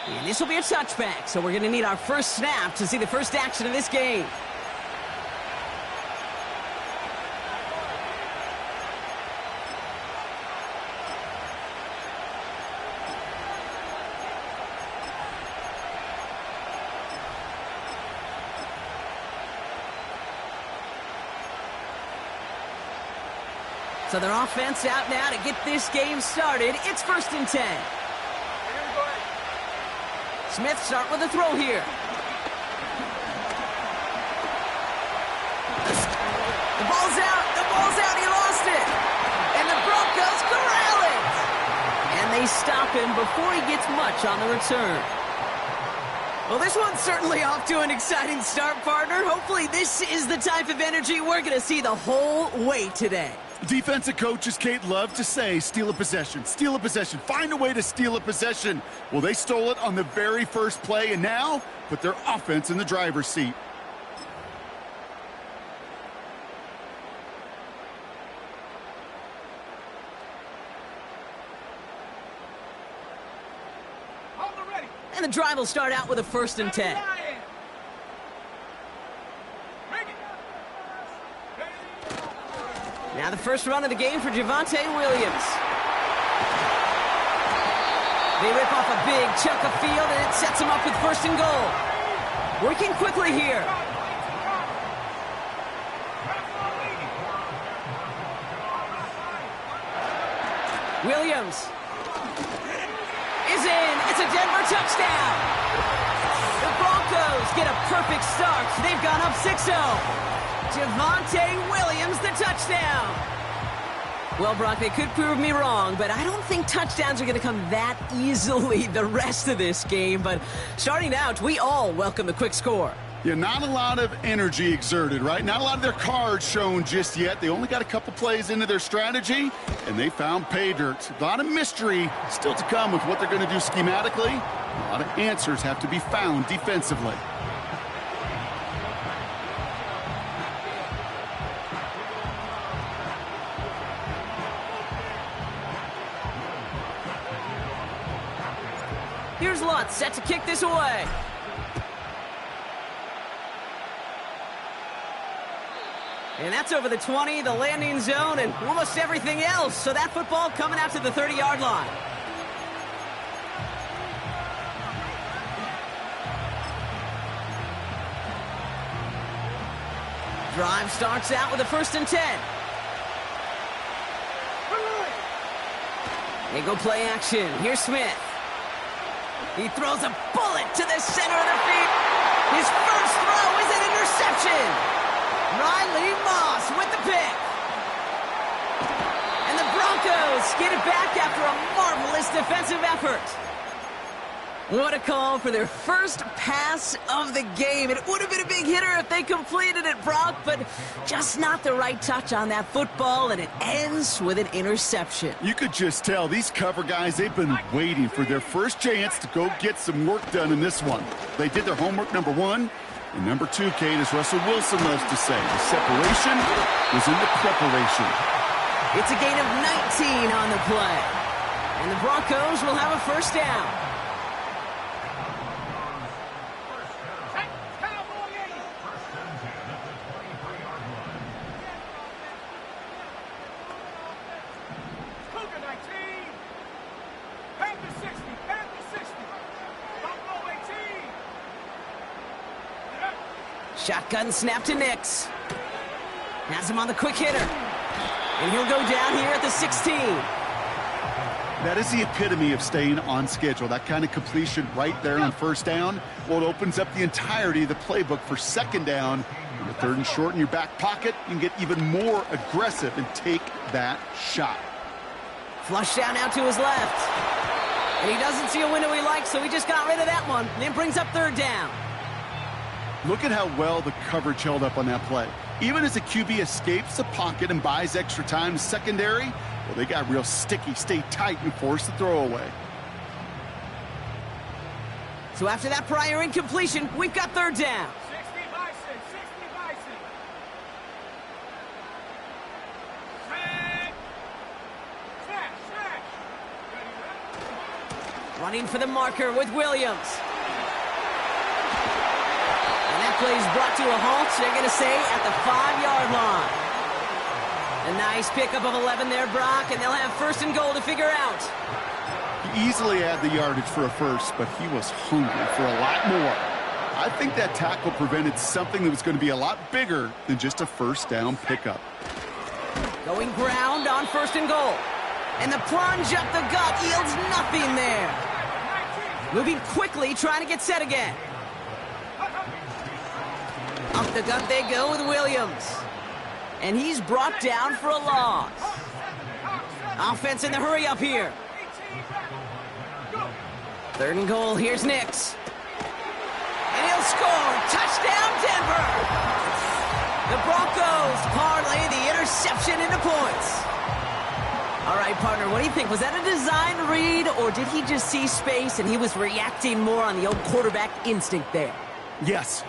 And this will be a touchback, so we're going to need our first snap to see the first action of this game. So their offense out now to get this game started. It's 1st and 10. Smith start with a throw here. The ball's out. The ball's out. He lost it. And the Broncos corral it. And they stop him before he gets much on the return. Well, this one's certainly off to an exciting start, partner. Hopefully this is the type of energy we're going to see the whole way today. Defensive coaches, Kate, love to say, steal a possession, find a way to steal a possession. Well, they stole it on the very first play, and now put their offense in the driver's seat. And the drive will start out with a 1st and 10. Now the first run of the game for Javonte Williams. They rip off a big chunk of field, and it sets him up with 1st and goal. Working quickly here. Williams is in. It's a Denver touchdown. The Broncos get a perfect start. They've gone up 6-0. Javonte Williams, the touchdown. Well, Brock, they could prove me wrong, but I don't think touchdowns are going to come that easily the rest of this game. But starting out, we all welcome the quick score. Yeah, not a lot of energy exerted, right? Not a lot of their cards shown just yet. They only got a couple plays into their strategy, and they found pay dirt. A lot of mystery still to come with what they're going to do schematically. A lot of answers have to be found defensively. Here's Lutz, set to kick this away. And that's over the 20, the landing zone, and almost everything else. So that football coming out to the 30-yard line. Drive starts out with a 1st and 10. They go play action. Here's Smith. He throws a bullet to the center of the field. His first throw is an interception. Riley Moss with the pick. And the Broncos get it back after a marvelous defensive effort. What a call for their first pass of the game. It would have been a big hitter if they completed it, Brock, but just not the right touch on that football, and it ends with an interception. You could just tell these cover guys, they've been waiting for their first chance to go get some work done in this one. They did their homework, number one. And number two, Kate, as Russell Wilson loves to say, the separation was in the preparation. It's a gain of 19 on the play. And the Broncos will have a first down. Shotgun snap to Nix. Has him on the quick hitter. And he'll go down here at the 16. That is the epitome of staying on schedule. That kind of completion right there on first down. Well, it opens up the entirety of the playbook for second down. And the 3rd and short in your back pocket, you can get even more aggressive and take that shot. Flush down out to his left. And he doesn't see a window he likes, so he just got rid of that one. And it brings up third down. Look at how well the coverage held up on that play. Even as the QB escapes the pocket and buys extra time to secondary, well, they got real sticky, stay tight, and force the throw away. So after that prior incompletion, we've got third down. 60 Bison, 60 Bison. Set. Set. Ready, Running for the marker with Williams. And that play is brought to a halt, they're going to say, at the 5-yard line. A nice pickup of 11 there, Brock, and they'll have first and goal to figure out. He easily had the yardage for a first, but he was hungry for a lot more. I think that tackle prevented something that was going to be a lot bigger than just a first down pickup. Going ground on first and goal. And the plunge up the gut yields nothing there. Moving quickly, trying to get set again. Up the gut they go with Williams. And he's brought down for a loss. Offense in the hurry up here. Third and goal, here's Nix. And he'll score. Touchdown, Denver. The Broncos parlay the interception into points. All right, partner, what do you think? Was that a design read, or did he just see space and he was reacting more on the old quarterback instinct there? Yes.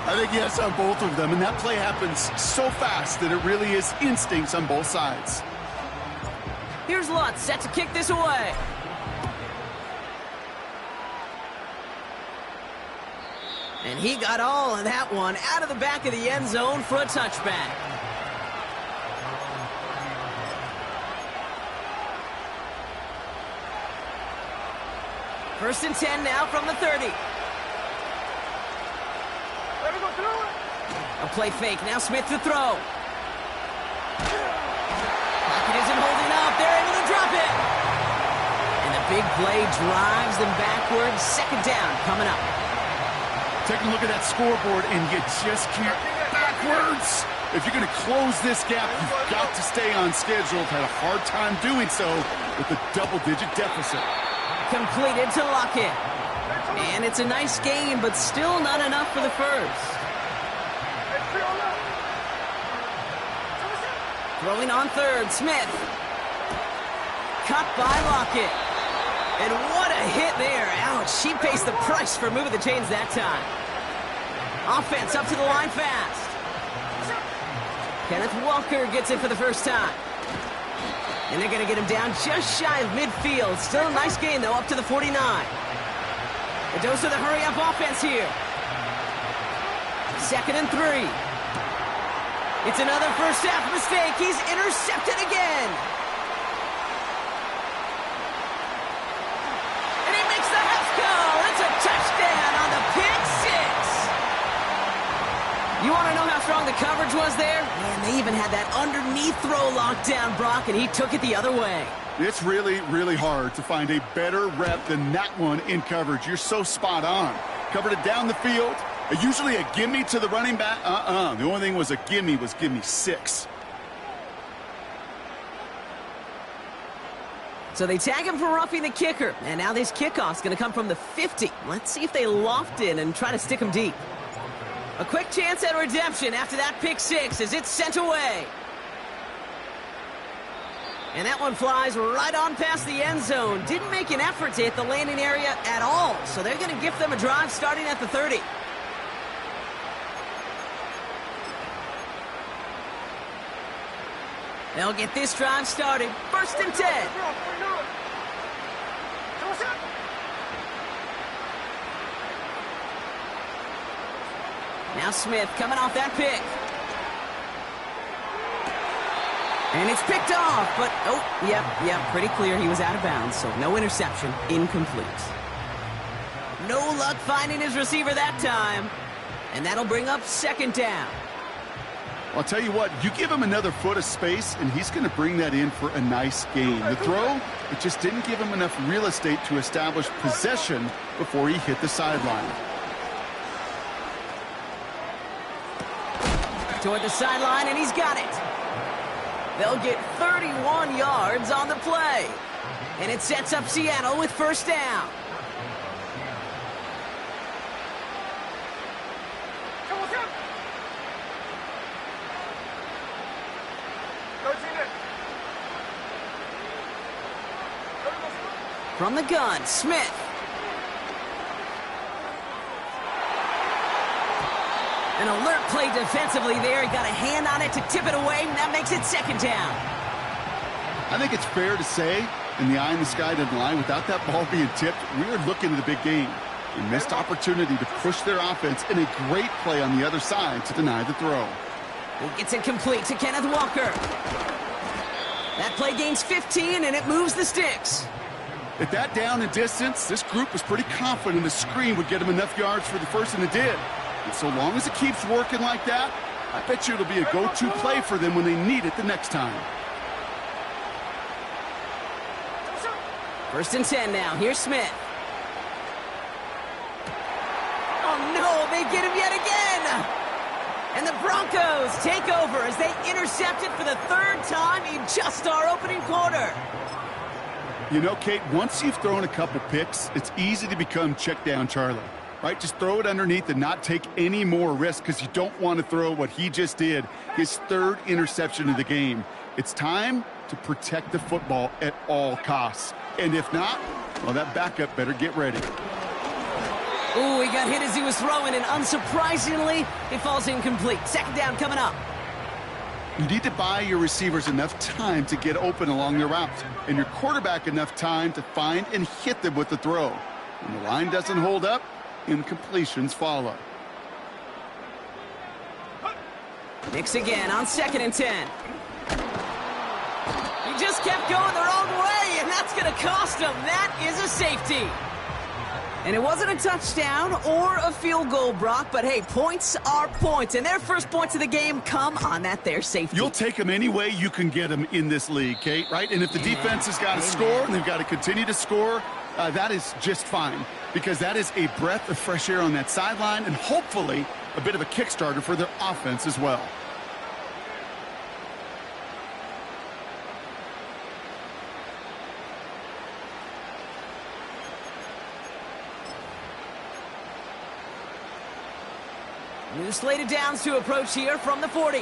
I think yes on both of them, and that play happens so fast that it really is instincts on both sides. Here's Lutz, set to kick this away. And he got all of that one out of the back of the end zone for a touchback. First and 10 now from the 30. A play fake, now Smith to throw. Pocket isn't holding up, they're able to drop it. And the big play drives them backwards. Second down coming up. Take a look at that scoreboard, and you just can't backwards. If you're going to close this gap, you've got to stay on schedule. Had a hard time doing so with a double-digit deficit. Completed to Lockett. And it's a nice game, but still not enough for the first. Throwing on third, Smith. Cut by Lockett. And what a hit there. Ouch, she pays the price for moving the chains that time. Offense up to the line fast. Kenneth Walker gets it for the first time. And they're going to get him down just shy of midfield. Still a nice gain, though, up to the 49. A dose of the hurry-up offense here. Second and 3. It's another first-half mistake. He's intercepted again. And he makes the house call. It's a touchdown on the pick six. You want to know how strong the coverage was there? Man, they even had that underneath throw locked down, Brock, and he took it the other way. It's really, really hard to find a better rep than that one in coverage. You're so spot on. Covered it down the field. Usually a gimme to the running back. The only thing was a gimme was give me 6. So they tag him for roughing the kicker. And now this kickoff's going to come from the 50. Let's see if they loft in and try to stick him deep. A quick chance at redemption after that pick six as it's sent away. And that one flies right on past the end zone. Didn't make an effort to hit the landing area at all. So they're going to gift them a drive starting at the 30. They'll get this drive started. First and 10. Now Smith coming off that pick. And it's picked off, but, yep, pretty clear he was out of bounds, so no interception, incomplete. No luck finding his receiver that time, and that'll bring up second down. I'll tell you what, you give him another foot of space, and he's going to bring that in for a nice gain. The throw, it just didn't give him enough real estate to establish possession before he hit the sideline. Toward the sideline, and he's got it. They'll get 31 yards on the play. And it sets up Seattle with first down. From the gun, Smith. An alert play defensively there. He got a hand on it to tip it away, and that makes it second down. I think it's fair to say, in the eye in the sky doesn't lie, without that ball being tipped, we are looking at a big game. A missed opportunity to push their offense, and a great play on the other side to deny the throw. He gets it complete to Kenneth Walker. That play gains 15, and it moves the sticks. At that down and distance, this group was pretty confident the screen would get them enough yards for the first, and it did. And so long as it keeps working like that, I bet you it'll be a go-to play for them when they need it the next time. First and 10 now. Here's Smith. Oh, no, they get him yet again. And the Broncos take over as they intercept it for the third time in just our opening quarter. You know, Kate, once you've thrown a couple picks, it's easy to become check down Charlie, right? Just throw it underneath and not take any more risk because you don't want to throw what he just did, his third interception of the game. It's time to protect the football at all costs. And if not, well, that backup better get ready. Ooh, he got hit as he was throwing, and unsurprisingly, it falls incomplete. Second down coming up. You need to buy your receivers enough time to get open along their routes, and your quarterback enough time to find and hit them with the throw. When the line doesn't hold up, incompletions follow. Mix again on second and 10. He just kept going the wrong way, and that's going to cost him. That is a safety. And it wasn't a touchdown or a field goal, Brock, but hey, points are points, and their first points of the game come on that there safety. You'll take them any way you can get them in this league, Kate, right? And if the defense has got to score and they've got to continue to score, that is just fine, because that is a breath of fresh air on that sideline and hopefully a bit of a kickstarter for their offense as well. New slated downs to approach here from the 40.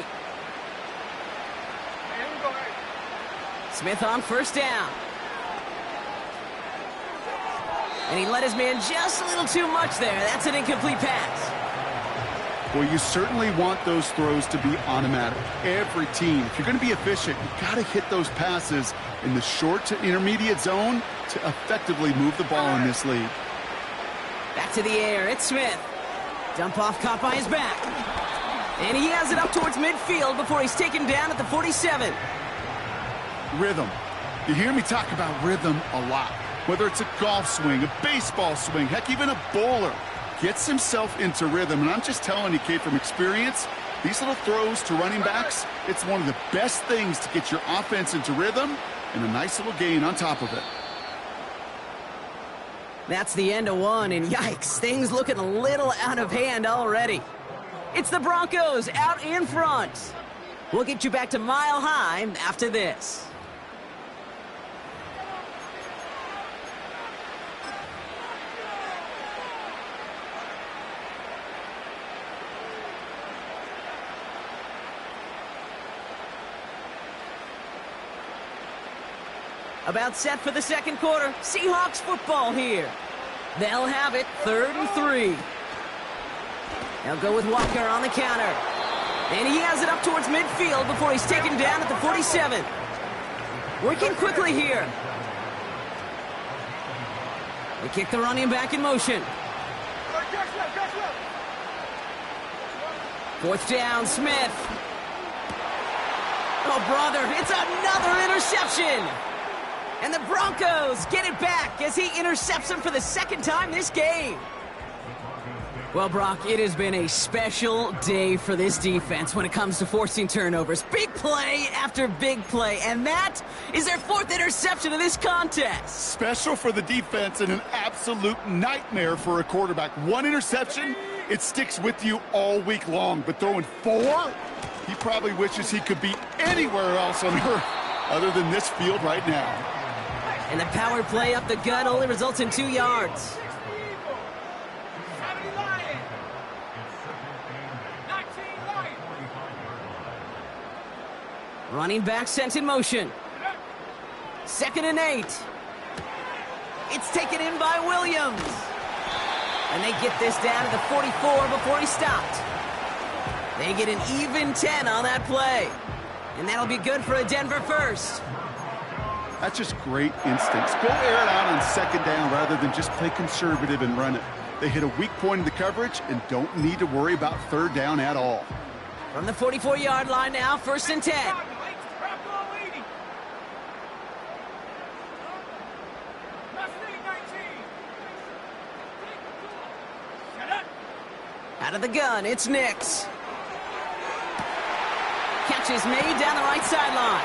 Smith on first down. And he let his man just a little too much there. That's an incomplete pass. Well, you certainly want those throws to be automatic. Every team, if you're going to be efficient, you've got to hit those passes in the short to intermediate zone to effectively move the ball in this league. Back to the air. It's Smith. Dump off caught by his back. And he has it up towards midfield before he's taken down at the 47. Rhythm. You hear me talk about rhythm a lot. Whether it's a golf swing, a baseball swing, heck, even a bowler gets himself into rhythm. And I'm just telling you, Kate, from experience, these little throws to running backs, it's one of the best things to get your offense into rhythm and a nice little gain on top of it. That's the end of one, and yikes, things looking a little out of hand already. It's the Broncos out in front. We'll get you back to Mile High after this. About set for the second quarter. Seahawks football here. They'll have it 3rd and 3. They'll go with Walker on the counter. And he has it up towards midfield before he's taken down at the 47. Working quickly here. They kick the running back in motion. 4th down, Smith. Oh, brother, it's another interception. And the Broncos get it back as he intercepts him for the second time this game. Well, Brock, it has been a special day for this defense when it comes to forcing turnovers. Big play after big play, and that is their 4th interception of this contest. Special for the defense and an absolute nightmare for a quarterback. 1 interception, it sticks with you all week long, but throwing 4? He probably wishes he could be anywhere else on earth other than this field right now. And the power play up the gut only results in 2 yards. 70 Lions. 19 Lions. Running back sent in motion. 2nd and 8. It's taken in by Williams. And they get this down to the 44 before he stopped. They get an even 10 on that play. And that'll be good for a Denver first. That's just great instincts. Go air it out on 2nd down rather than just play conservative and run it. They hit a weak point in the coverage and don't need to worry about 3rd down at all. From the 44-yard line now, 1st and 10. Out of the gun, it's Nix. Catch is made down the right sideline.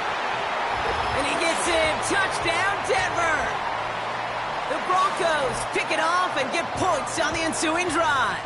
And he gets in. Touchdown, Denver! The Broncos pick it off and get points on the ensuing drive.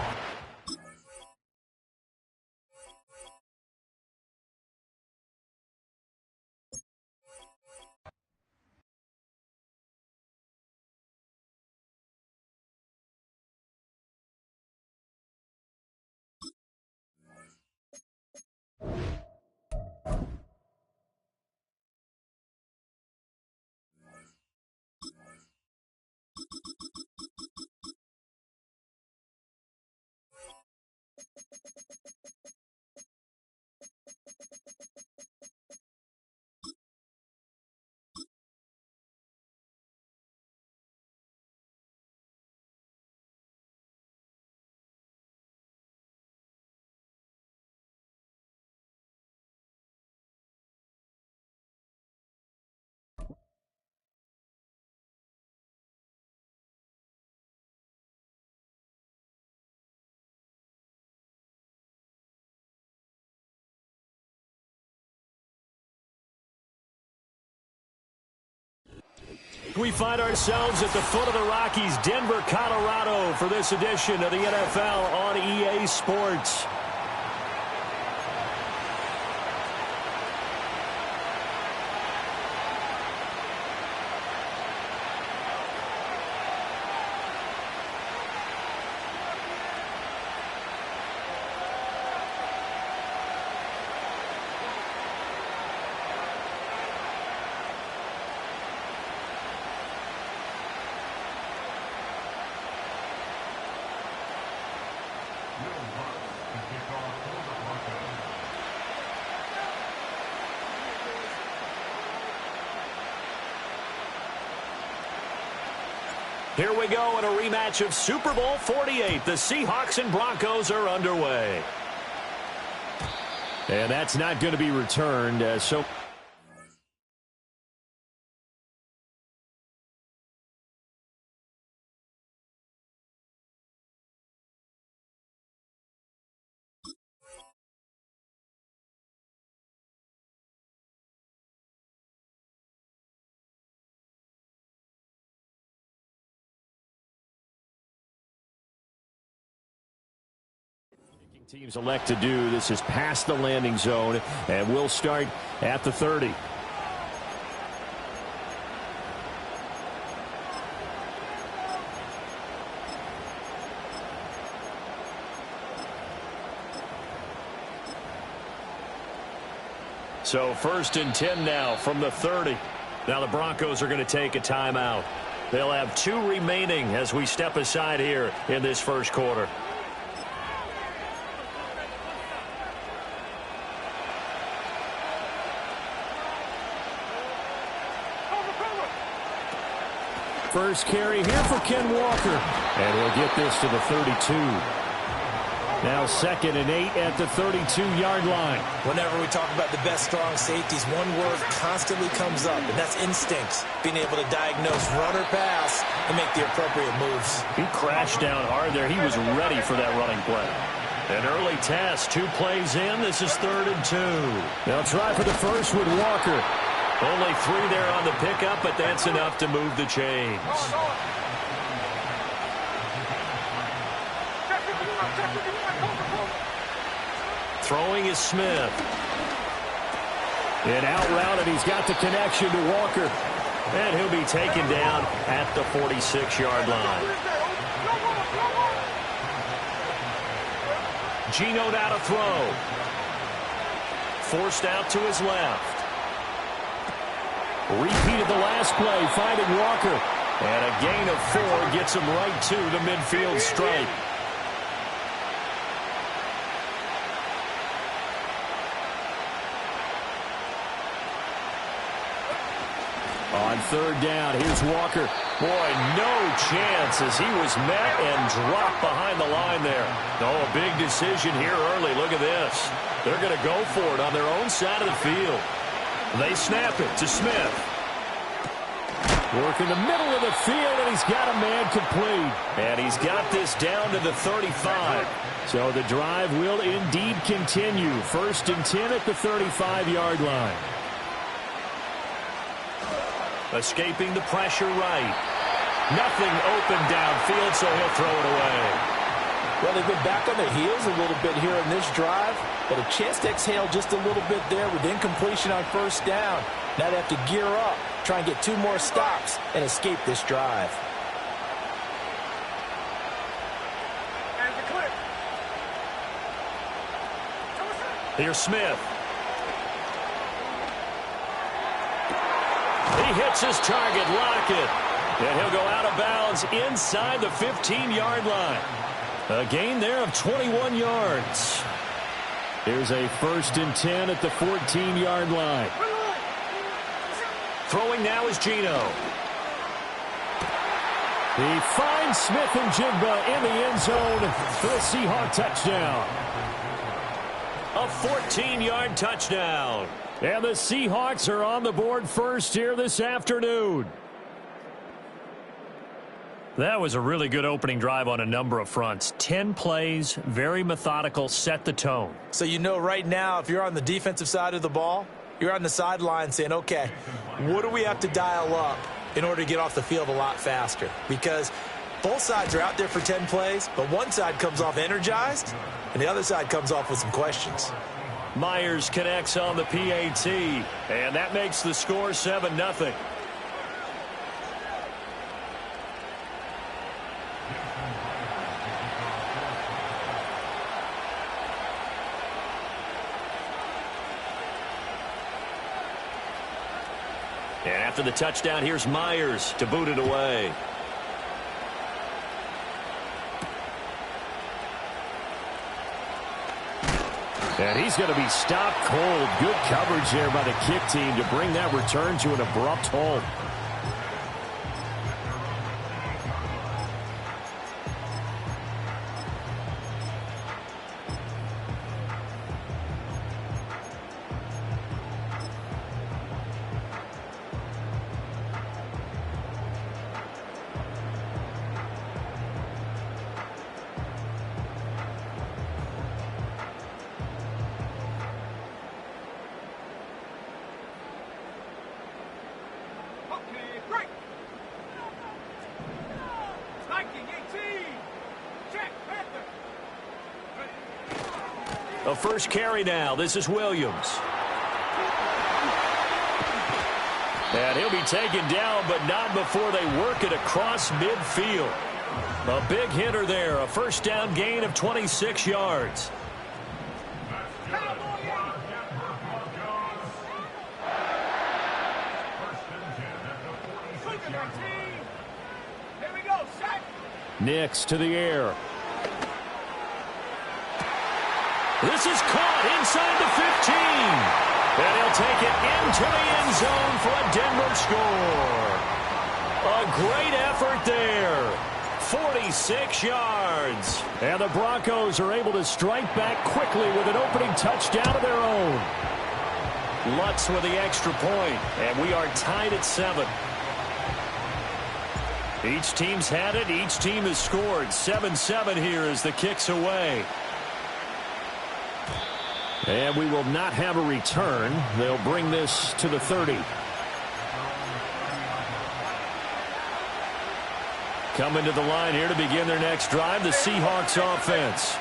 We find ourselves at the foot of the Rockies, Denver, Colorado, for this edition of the NFL on EA Sports. Here we go in a rematch of Super Bowl 48. The Seahawks and Broncos are underway. And that's not going to be returned. Teams elect to do this is past the landing zone, and we'll start at the 30. So 1st and 10 now from the 30. Now the Broncos are going to take a timeout. They'll have 2 remaining as we step aside here in this first quarter. First carry here for Ken Walker. And he'll get this to the 32. Now 2nd and 8 at the 32-yard line. Whenever we talk about the best strong safeties, one word constantly comes up, and that's instincts. Being able to diagnose run or pass and make the appropriate moves. He crashed down hard there. He was ready for that running play. An early test. 2 plays in. This is 3rd and 2. They'll try for the first with Walker. Only 3 there on the pickup, but that's enough to move the chains. Throwing is Smith. An out route, and he's got the connection to Walker. And he'll be taken down at the 46-yard line. Geno now to throw. Forced out to his left. Repeated the last play, finding Walker. And a gain of 4 gets him right to the midfield stripe. On third down, here's Walker. Boy, no chance as he was met and dropped behind the line there. Oh, a big decision here early. Look at this. They're going to go for it on their own side of the field. They snap it to Smith. Work in the middle of the field, and he's got a man complete. And he's got this down to the 35. So the drive will indeed continue. 1st and 10 at the 35-yard line. Escaping the pressure right. Nothing open downfield, so he'll throw it away. Well, they've been back on their heels a little bit here in this drive, but a chance to exhale just a little bit there with incompletion on 1st down. Now they have to gear up, try and get 2 more stops, and escape this drive. Here's Smith. He hits his target, Lockett. And he'll go out of bounds inside the 15-yard line. A gain there of 21 yards. Here's a 1st and 10 at the 14-yard line. Throwing now is Geno. He finds Smith and Jigba in the end zone for a Seahawk touchdown. A 14-yard touchdown. And the Seahawks are on the board first here this afternoon. That was a really good opening drive on a number of fronts. 10 plays, very methodical, set the tone. So you know right now, if you're on the defensive side of the ball, you're on the sideline saying, okay, what do we have to dial up in order to get off the field a lot faster? Because both sides are out there for 10 plays, but one side comes off energized, and the other side comes off with some questions. Myers connects on the PAT, and that makes the score 7-0. And after the touchdown, here's Myers to boot it away. And he's going to be stopped cold. Good coverage there by the kick team to bring that return to an abrupt halt. A first carry now. This is Williams. And he'll be taken down, but not before they work it across midfield. A big hitter there. A first down gain of 26 yards. Nix to the air. This is caught inside the 15. And he'll take it into the end zone for a Denver score. A great effort there. 46 yards. And the Broncos are able to strike back quickly with an opening touchdown of their own. Lutz with the extra point. And we are tied at 7. Each team's had it. Each team has scored. 7-7 here as the kick's away. And we will not have a return. They'll bring this to the 30. Coming to the line here to begin their next drive, the Seahawks offense.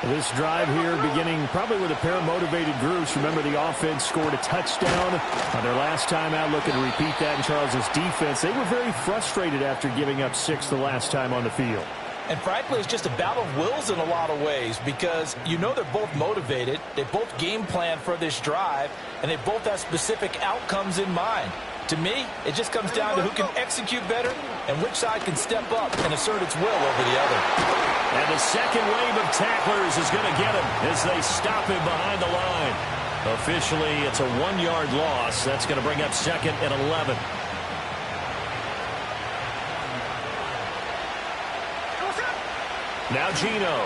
This drive here beginning probably with a pair of motivated groups. Remember, the offense scored a touchdown on their last time out, looking to repeat that in Charles's defense. They were very frustrated after giving up 6 the last time on the field. And frankly, it's just a battle of wills in a lot of ways because you know they're both motivated. They both game plan for this drive, and they both have specific outcomes in mind. To me, it just comes down to who can execute better and which side can step up and assert its will over the other. And the second wave of tacklers is going to get him as they stop him behind the line. Officially, it's a 1-yard loss. That's going to bring up 2nd and 11. Now Gino.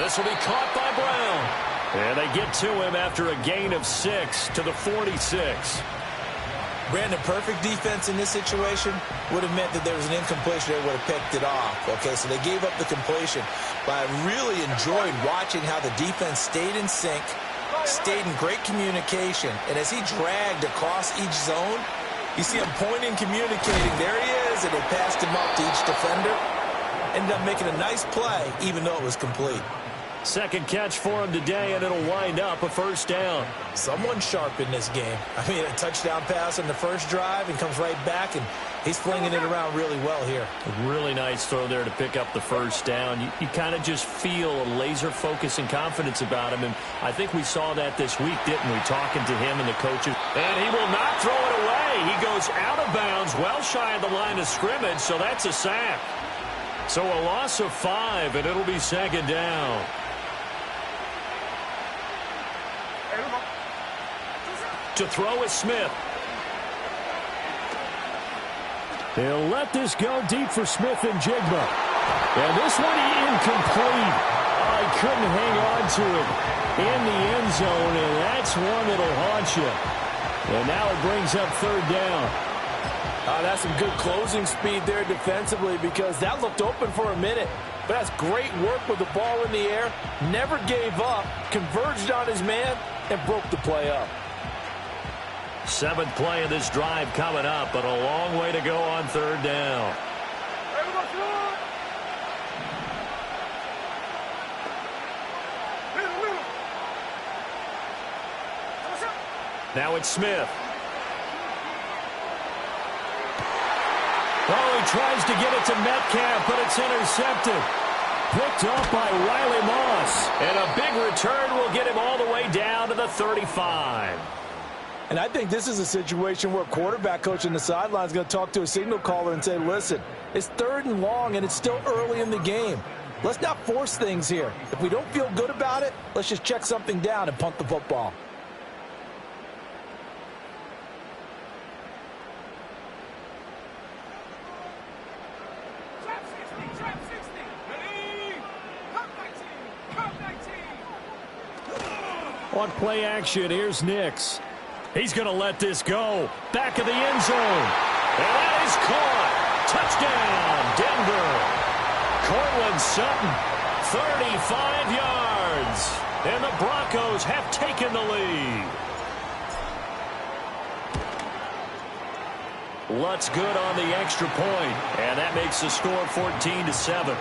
This will be caught by Brown. And they get to him after a gain of 6 to the 46. Brandon, perfect defense in this situation would have meant that there was an incompletion. They would have picked it off. Okay, so they gave up the completion. But I really enjoyed watching how the defense stayed in sync, stayed in great communication. And as he dragged across each zone, you see him pointing, communicating. There he is, and they passed him up to each defender. Ended up making a nice play, even though it was complete. Second catch for him today, and it'll wind up a first down. Someone sharp in this game. I mean, a touchdown pass on the first drive and comes right back, and he's flinging it around really well here. A really nice throw there to pick up the first down. You kind of just feel a laser focus and confidence about him, and I think we saw that this week, didn't we, talking to him and the coaches. And he will not throw it away. He goes out of bounds, well shy of the line of scrimmage, so that's a sack. So a loss of 5, and it'll be second down. To throw is Smith. They'll let this go deep for Smith and Jigba. And this one incomplete. I couldn't hang on to it in the end zone, and that's one that'll haunt you. And now it brings up third down. That's some good closing speed there defensively because that looked open for a minute. But that's great work with the ball in the air. Never gave up, converged on his man, and broke the play up. 7th play of this drive coming up, but a long way to go on third down. Now it's Smith. Oh, he tries to get it to Metcalf, but it's intercepted. Picked off by Riley Moss. And a big return will get him all the way down to the 35. And I think this is a situation where a quarterback coach on the sideline is going to talk to a signal caller and say, listen, it's 3rd and long, and it's still early in the game. Let's not force things here. If we don't feel good about it, let's just check something down and punt the football. Trap 60. Ready? Come 19. On play action, here's Nix. He's going to let this go. Back of the end zone. And that is caught. Touchdown, Denver. Cortland Sutton, 35 yards. And the Broncos have taken the lead. Lutz good on the extra point. And that makes the score 14-7.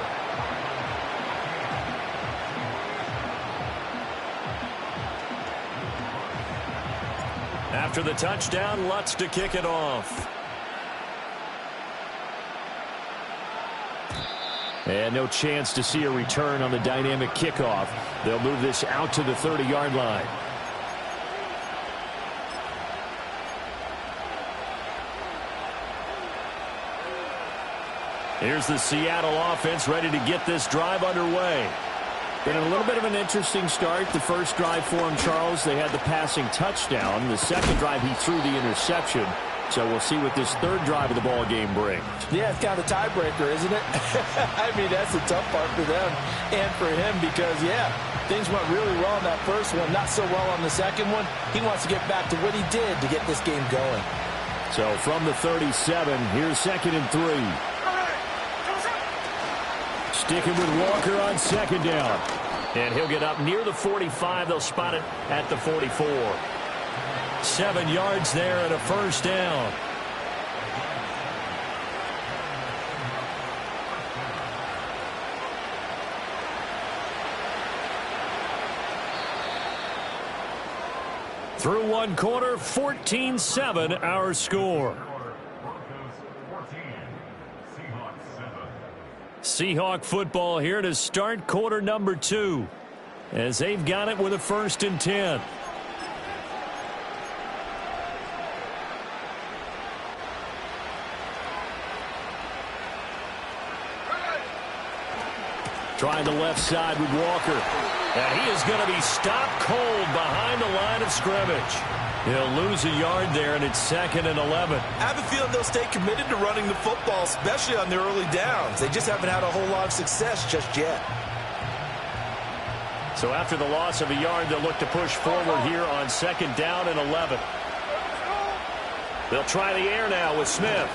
After the touchdown, Lutz to kick it off. And no chance to see a return on the dynamic kickoff. They'll move this out to the 30-yard line. Here's the Seattle offense ready to get this drive underway. Been a little bit of an interesting start. The first drive for him, Charles, they had the passing touchdown. The second drive, he threw the interception. So we'll see what this third drive of the ball game brings. Yeah, it's kind of a tiebreaker, isn't it? I mean, that's the tough part for them and for him because, yeah, things went really well in that first one, not so well on the second one. He wants to get back to what he did to get this game going. So from the 37, here's 2nd and 3. Sticking with Walker on 2nd down. And he'll get up near the 45. They'll spot it at the 44. 7 yards there and a first down. one quarter, 14-7 our score. Seahawk football here to start quarter number 2 as they've got it with a 1st and 10. Trying the left side with Walker. And he is going to be stopped cold behind the line of scrimmage. He'll lose a yard there, and it's 2nd and 11. I have a feeling they'll stay committed to running the football, especially on their early downs. They just haven't had a whole lot of success just yet. So after the loss of a yard, they'll look to push forward here on 2nd down and 11. They'll try the air now with Smith.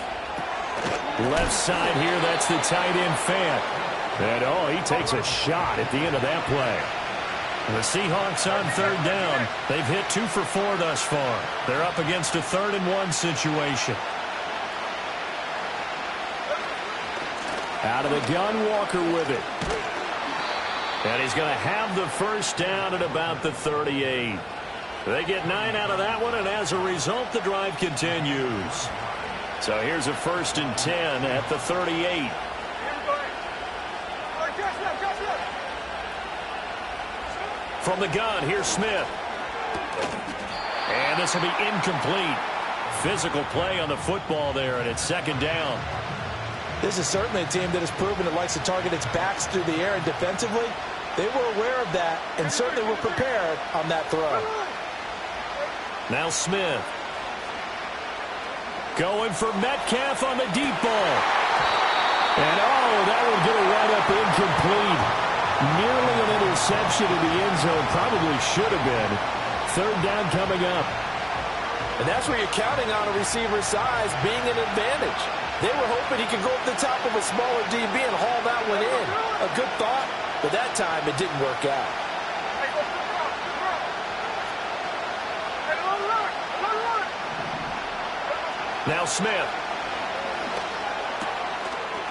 Left side here, that's the tight end Fant. And, oh, he takes a shot at the end of that play. The Seahawks on 3rd down. They've hit 2 for 4 thus far. They're up against a 3rd and 1 situation. Out of the gun, Walker with it. And he's going to have the 1st down at about the 38. They get 9 out of that one, and as a result, the drive continues. So here's a 1st and 10 at the 38. From the gun, here's Smith. And this will be incomplete. Physical play on the football there, and it's 2nd down. This is certainly a team that has proven it likes to target its backs through the air, and defensively, they were aware of that and certainly were prepared on that throw. Now Smith. Going for Metcalf on the deep ball. And, oh, that will get a right up incomplete. Nearly an interception in the end zone. Probably should have been. 3rd down coming up. And that's where you're counting on a receiver's size being an advantage. They were hoping he could go up the top of a smaller DB and haul that one in. A good thought, but that time it didn't work out. Now Smith.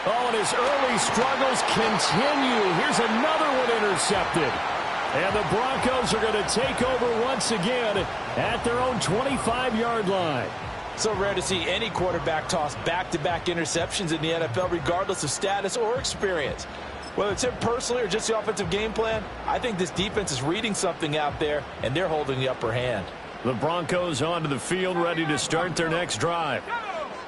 Oh, and his early struggles continue. Here's another one intercepted. And the Broncos are going to take over once again at their own 25-yard line. So rare to see any quarterback toss back-to-back interceptions in the NFL, regardless of status or experience. Whether it's him personally or just the offensive game plan, I think this defense is reading something out there, and they're holding the upper hand. The Broncos onto the field, ready to start their next drive.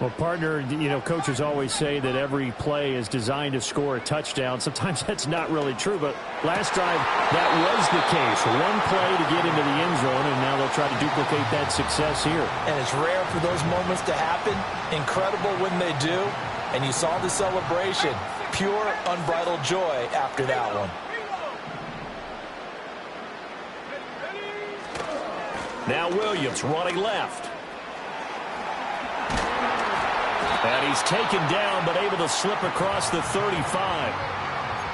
Well, partner, you know, coaches always say that every play is designed to score a touchdown. Sometimes that's not really true, but last drive, that was the case. One play to get into the end zone, and now they'll try to duplicate that success here. And it's rare for those moments to happen. Incredible when they do. And you saw the celebration. Pure, unbridled joy after that one. Now Williams running left. And he's taken down, but able to slip across the 35.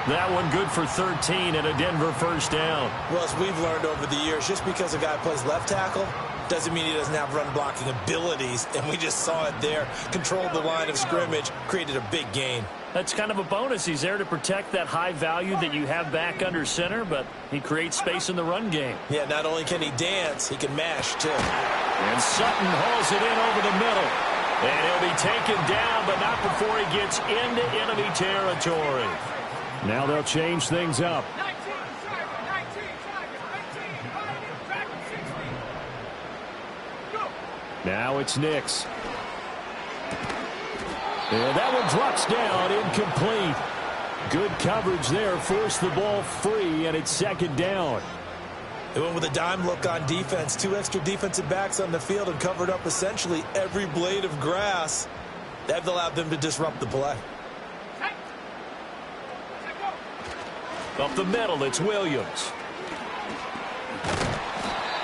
That one good for 13 and a Denver 1st down. Well, as we've learned over the years, just because a guy plays left tackle doesn't mean he doesn't have run-blocking abilities. And we just saw it there. Controlled the line of scrimmage, created a big gain. That's kind of a bonus. He's there to protect that high value that you have back under center, but he creates space in the run game. Yeah, not only can he dance, he can mash, too. And Sutton hauls it in over the middle. And he'll be taken down, but not before he gets into enemy territory. Now they'll change things up. Now it's Nix. And that one drops down, incomplete. Good coverage there, forced the ball free, and it's 2nd down. They went with a dime look on defense. 2 extra defensive backs on the field and covered up essentially every blade of grass. That allowed them to disrupt the play. Up the middle, it's Williams.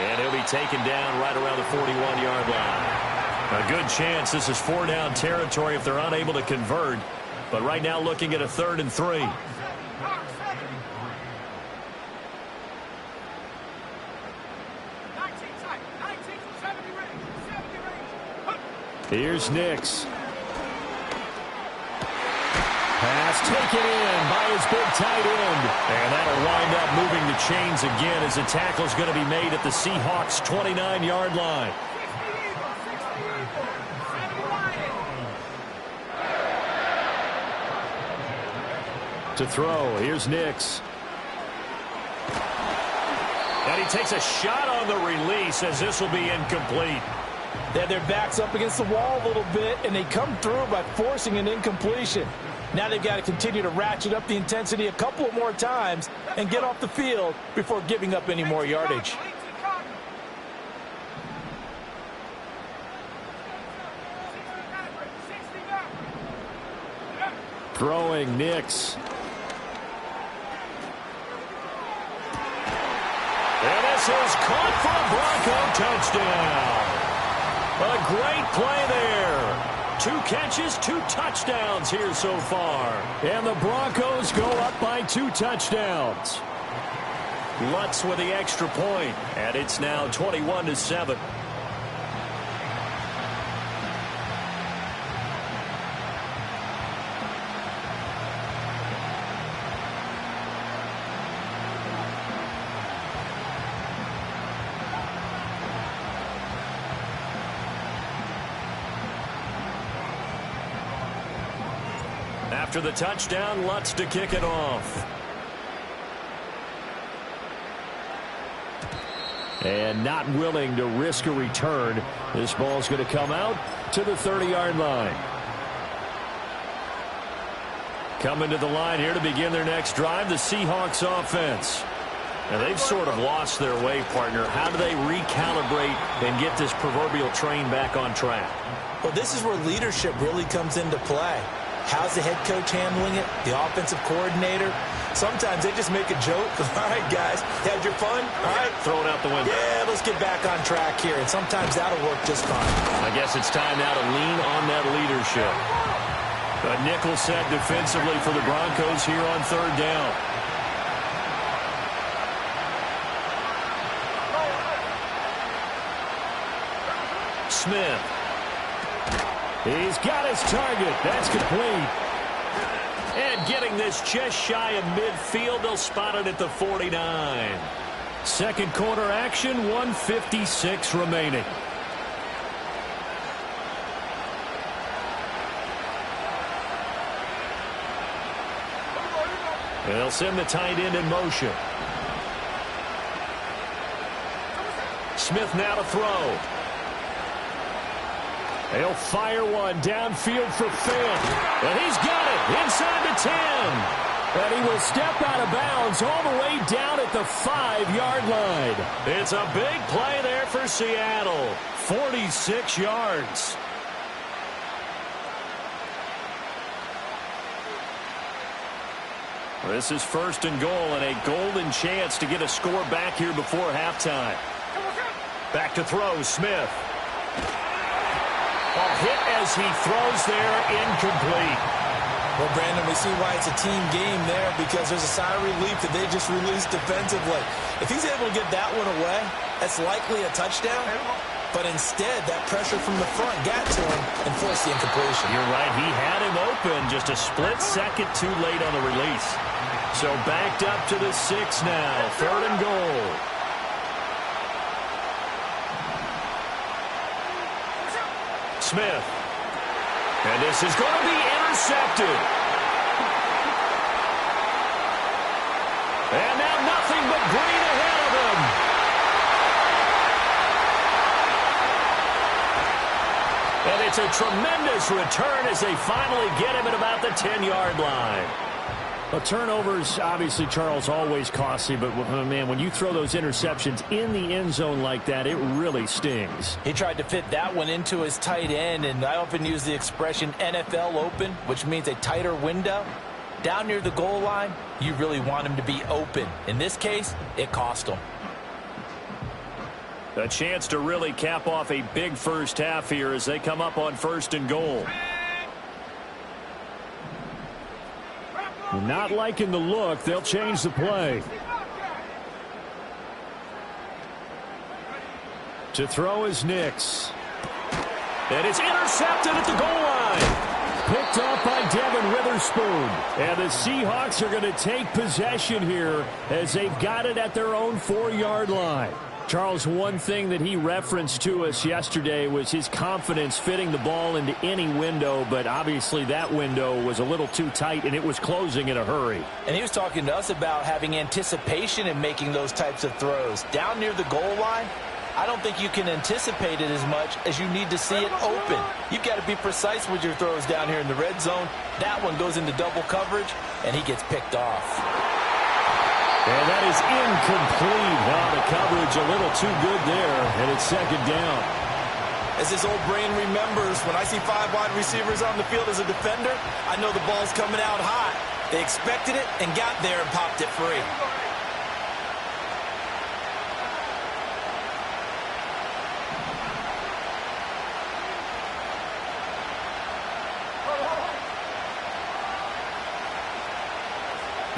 And he'll be taken down right around the 41-yard line. A good chance this is 4-down territory if they're unable to convert. But right now looking at a 3rd and 3. Here's Nix. Pass taken in by his big tight end. And that'll wind up moving the chains again as the tackle's going to be made at the Seahawks' 29-yard line. To throw, here's Nix. And he takes a shot on the release as this will be incomplete. They had their backs up against the wall a little bit, and they come through by forcing an incompletion. Now they've got to continue to ratchet up the intensity a couple more times and get off the field before giving up any more yardage. Throwing Nix. And this is caught for a Bronco touchdown. A great play there. 2 catches, 2 touchdowns here so far. And the Broncos go up by 2 touchdowns. Lutz with the extra point, and it's now 21-7. After the touchdown, Lutz to kick it off. And not willing to risk a return. This ball's going to come out to the 30-yard line. Coming to the line here to begin their next drive, the Seahawks offense. And they've sort of lost their way, partner. How do they recalibrate and get this proverbial train back on track? Well, this is where leadership really comes into play. How's the head coach handling it? The offensive coordinator? Sometimes they just make a joke. All right, guys, had your fun? All right. Throw it out the window. Yeah, let's get back on track here. And sometimes that'll work just fine. I guess it's time now to lean on that leadership. A nickel set defensively for the Broncos here on 3rd down. Smith. He's got his target. That's complete. And getting this just shy of midfield, they'll spot it at the 49. Second quarter action, 1:56 remaining. And they'll send the tight end in motion. Smith now to throw. They'll fire one downfield for Fant. And he's got it inside the 10. And he will step out of bounds all the way down at the 5-yard line. It's a big play there for Seattle. 46 yards. This is 1st and goal and a golden chance to get a score back here before halftime. Back to throw, Smith. A hit as he throws there, incomplete. Well, Brandon, we see why it's a team game there because there's a sigh of relief that they just released defensively. If he's able to get that one away, that's likely a touchdown. But instead, that pressure from the front got to him and forced the incompletion. You're right. He had him open just a split second too late on the release. So backed up to the 6 now. 3rd and goal. Smith. And this is going to be intercepted. And now nothing but green ahead of him. And it's a tremendous return as they finally get him at about the 10-yard line. Well, turnovers, obviously, Charles, always costly, but, man, when you throw those interceptions in the end zone like that, it really stings. He tried to fit that one into his tight end, and I often use the expression NFL open, which means a tighter window. Down near the goal line, you really want him to be open. In this case, it cost him. A chance to really cap off a big first half here as they come up on 1st and goal. Not liking the look. They'll change the play. To throw is Nix. And it's intercepted at the goal line. picked off by Devin Witherspoon. And the Seahawks are going to take possession here as they've got it at their own 4-yard line. Charles, one thing that he referenced to us yesterday was his confidence fitting the ball into any window, but obviously that window was a little too tight, and it was closing in a hurry. And he was talking to us about having anticipation in making those types of throws. Down near the goal line, I don't think you can anticipate it as much as you need to see it open. You've got to be precise with your throws down here in the red zone. That one goes into double coverage, and he gets picked off. And that is incomplete. The coverage a little too good there, and it's second down. As this old brain remembers, when I see 5 wide receivers on the field as a defender, I know the ball's coming out hot. They expected it and got there and popped it free.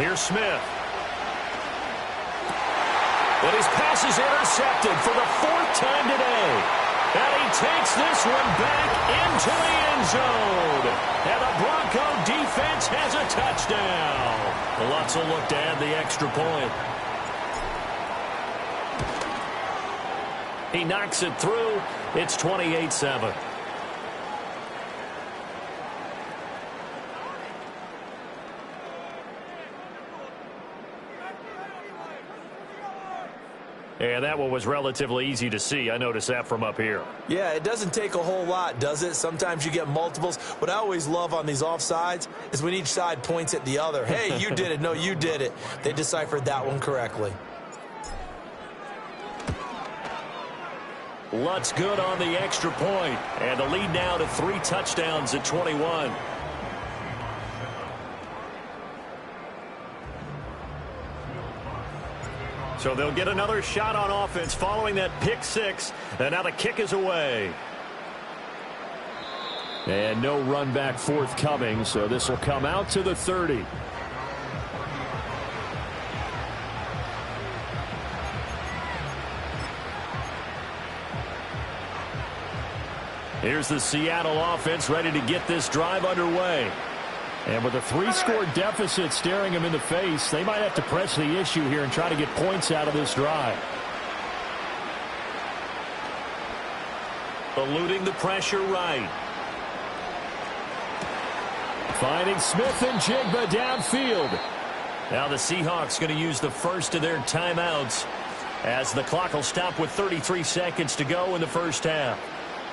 Here's Smith. And his pass is intercepted for the 4th time today. And he takes this one back into the end zone. And the Bronco defense has a touchdown. The Lutz will look to add the extra point. He knocks it through. It's 28-7. And that one was relatively easy to see. I noticed that from up here. Yeah, it doesn't take a whole lot, does it? Sometimes you get multiples. What I always love on these offsides is when each side points at the other. Hey, you did it. No, you did it. They deciphered that one correctly. Lutz good on the extra point. And the lead now to 3 touchdowns at 21. So they'll get another shot on offense following that pick 6. And now the kick is away. And no run back forthcoming, so this will come out to the 30. Here's the Seattle offense ready to get this drive underway. And with a 3-score deficit staring them in the face, they might have to press the issue here and try to get points out of this drive. Eluding the pressure right. Finding Smith and Jigba downfield. Now the Seahawks going to use the first of their timeouts as the clock will stop with 33 seconds to go in the first half.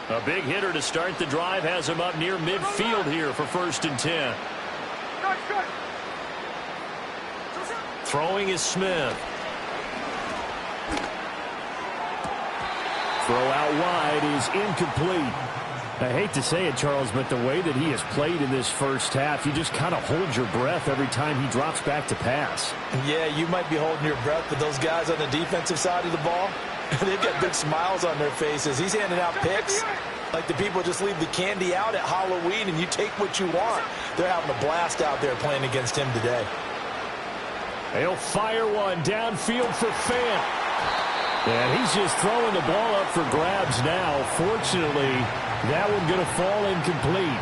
A big hitter to start the drive has him up near midfield here for 1st and 10. Throwing is Smith. Throw out wide is incomplete. I hate to say it, Charles, but the way that he has played in this first half, you just kind of hold your breath every time he drops back to pass. Yeah, you might be holding your breath, but those guys on the defensive side of the ball, they've got big smiles on their faces. He's handing out picks like the people just leave the candy out at Halloween and you take what you want. They're having a blast out there playing against him today. He'll fire one downfield for Fant. And he's just throwing the ball up for grabs now. Fortunately, that one going to fall incomplete.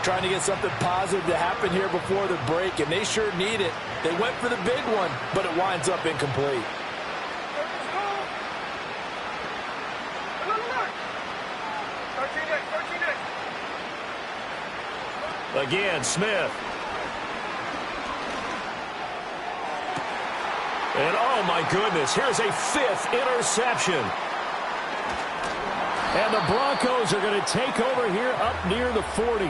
Trying to get something positive to happen here before the break, and they sure need it. They went for the big one, but it winds up incomplete. Again, Smith. And oh my goodness, here's a 5th interception. And the Broncos are going to take over here up near the 40.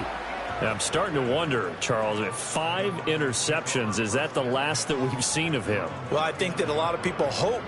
I'm starting to wonder, Charles, if 5 interceptions, is that the last that we've seen of him? Well, I think that a lot of people hope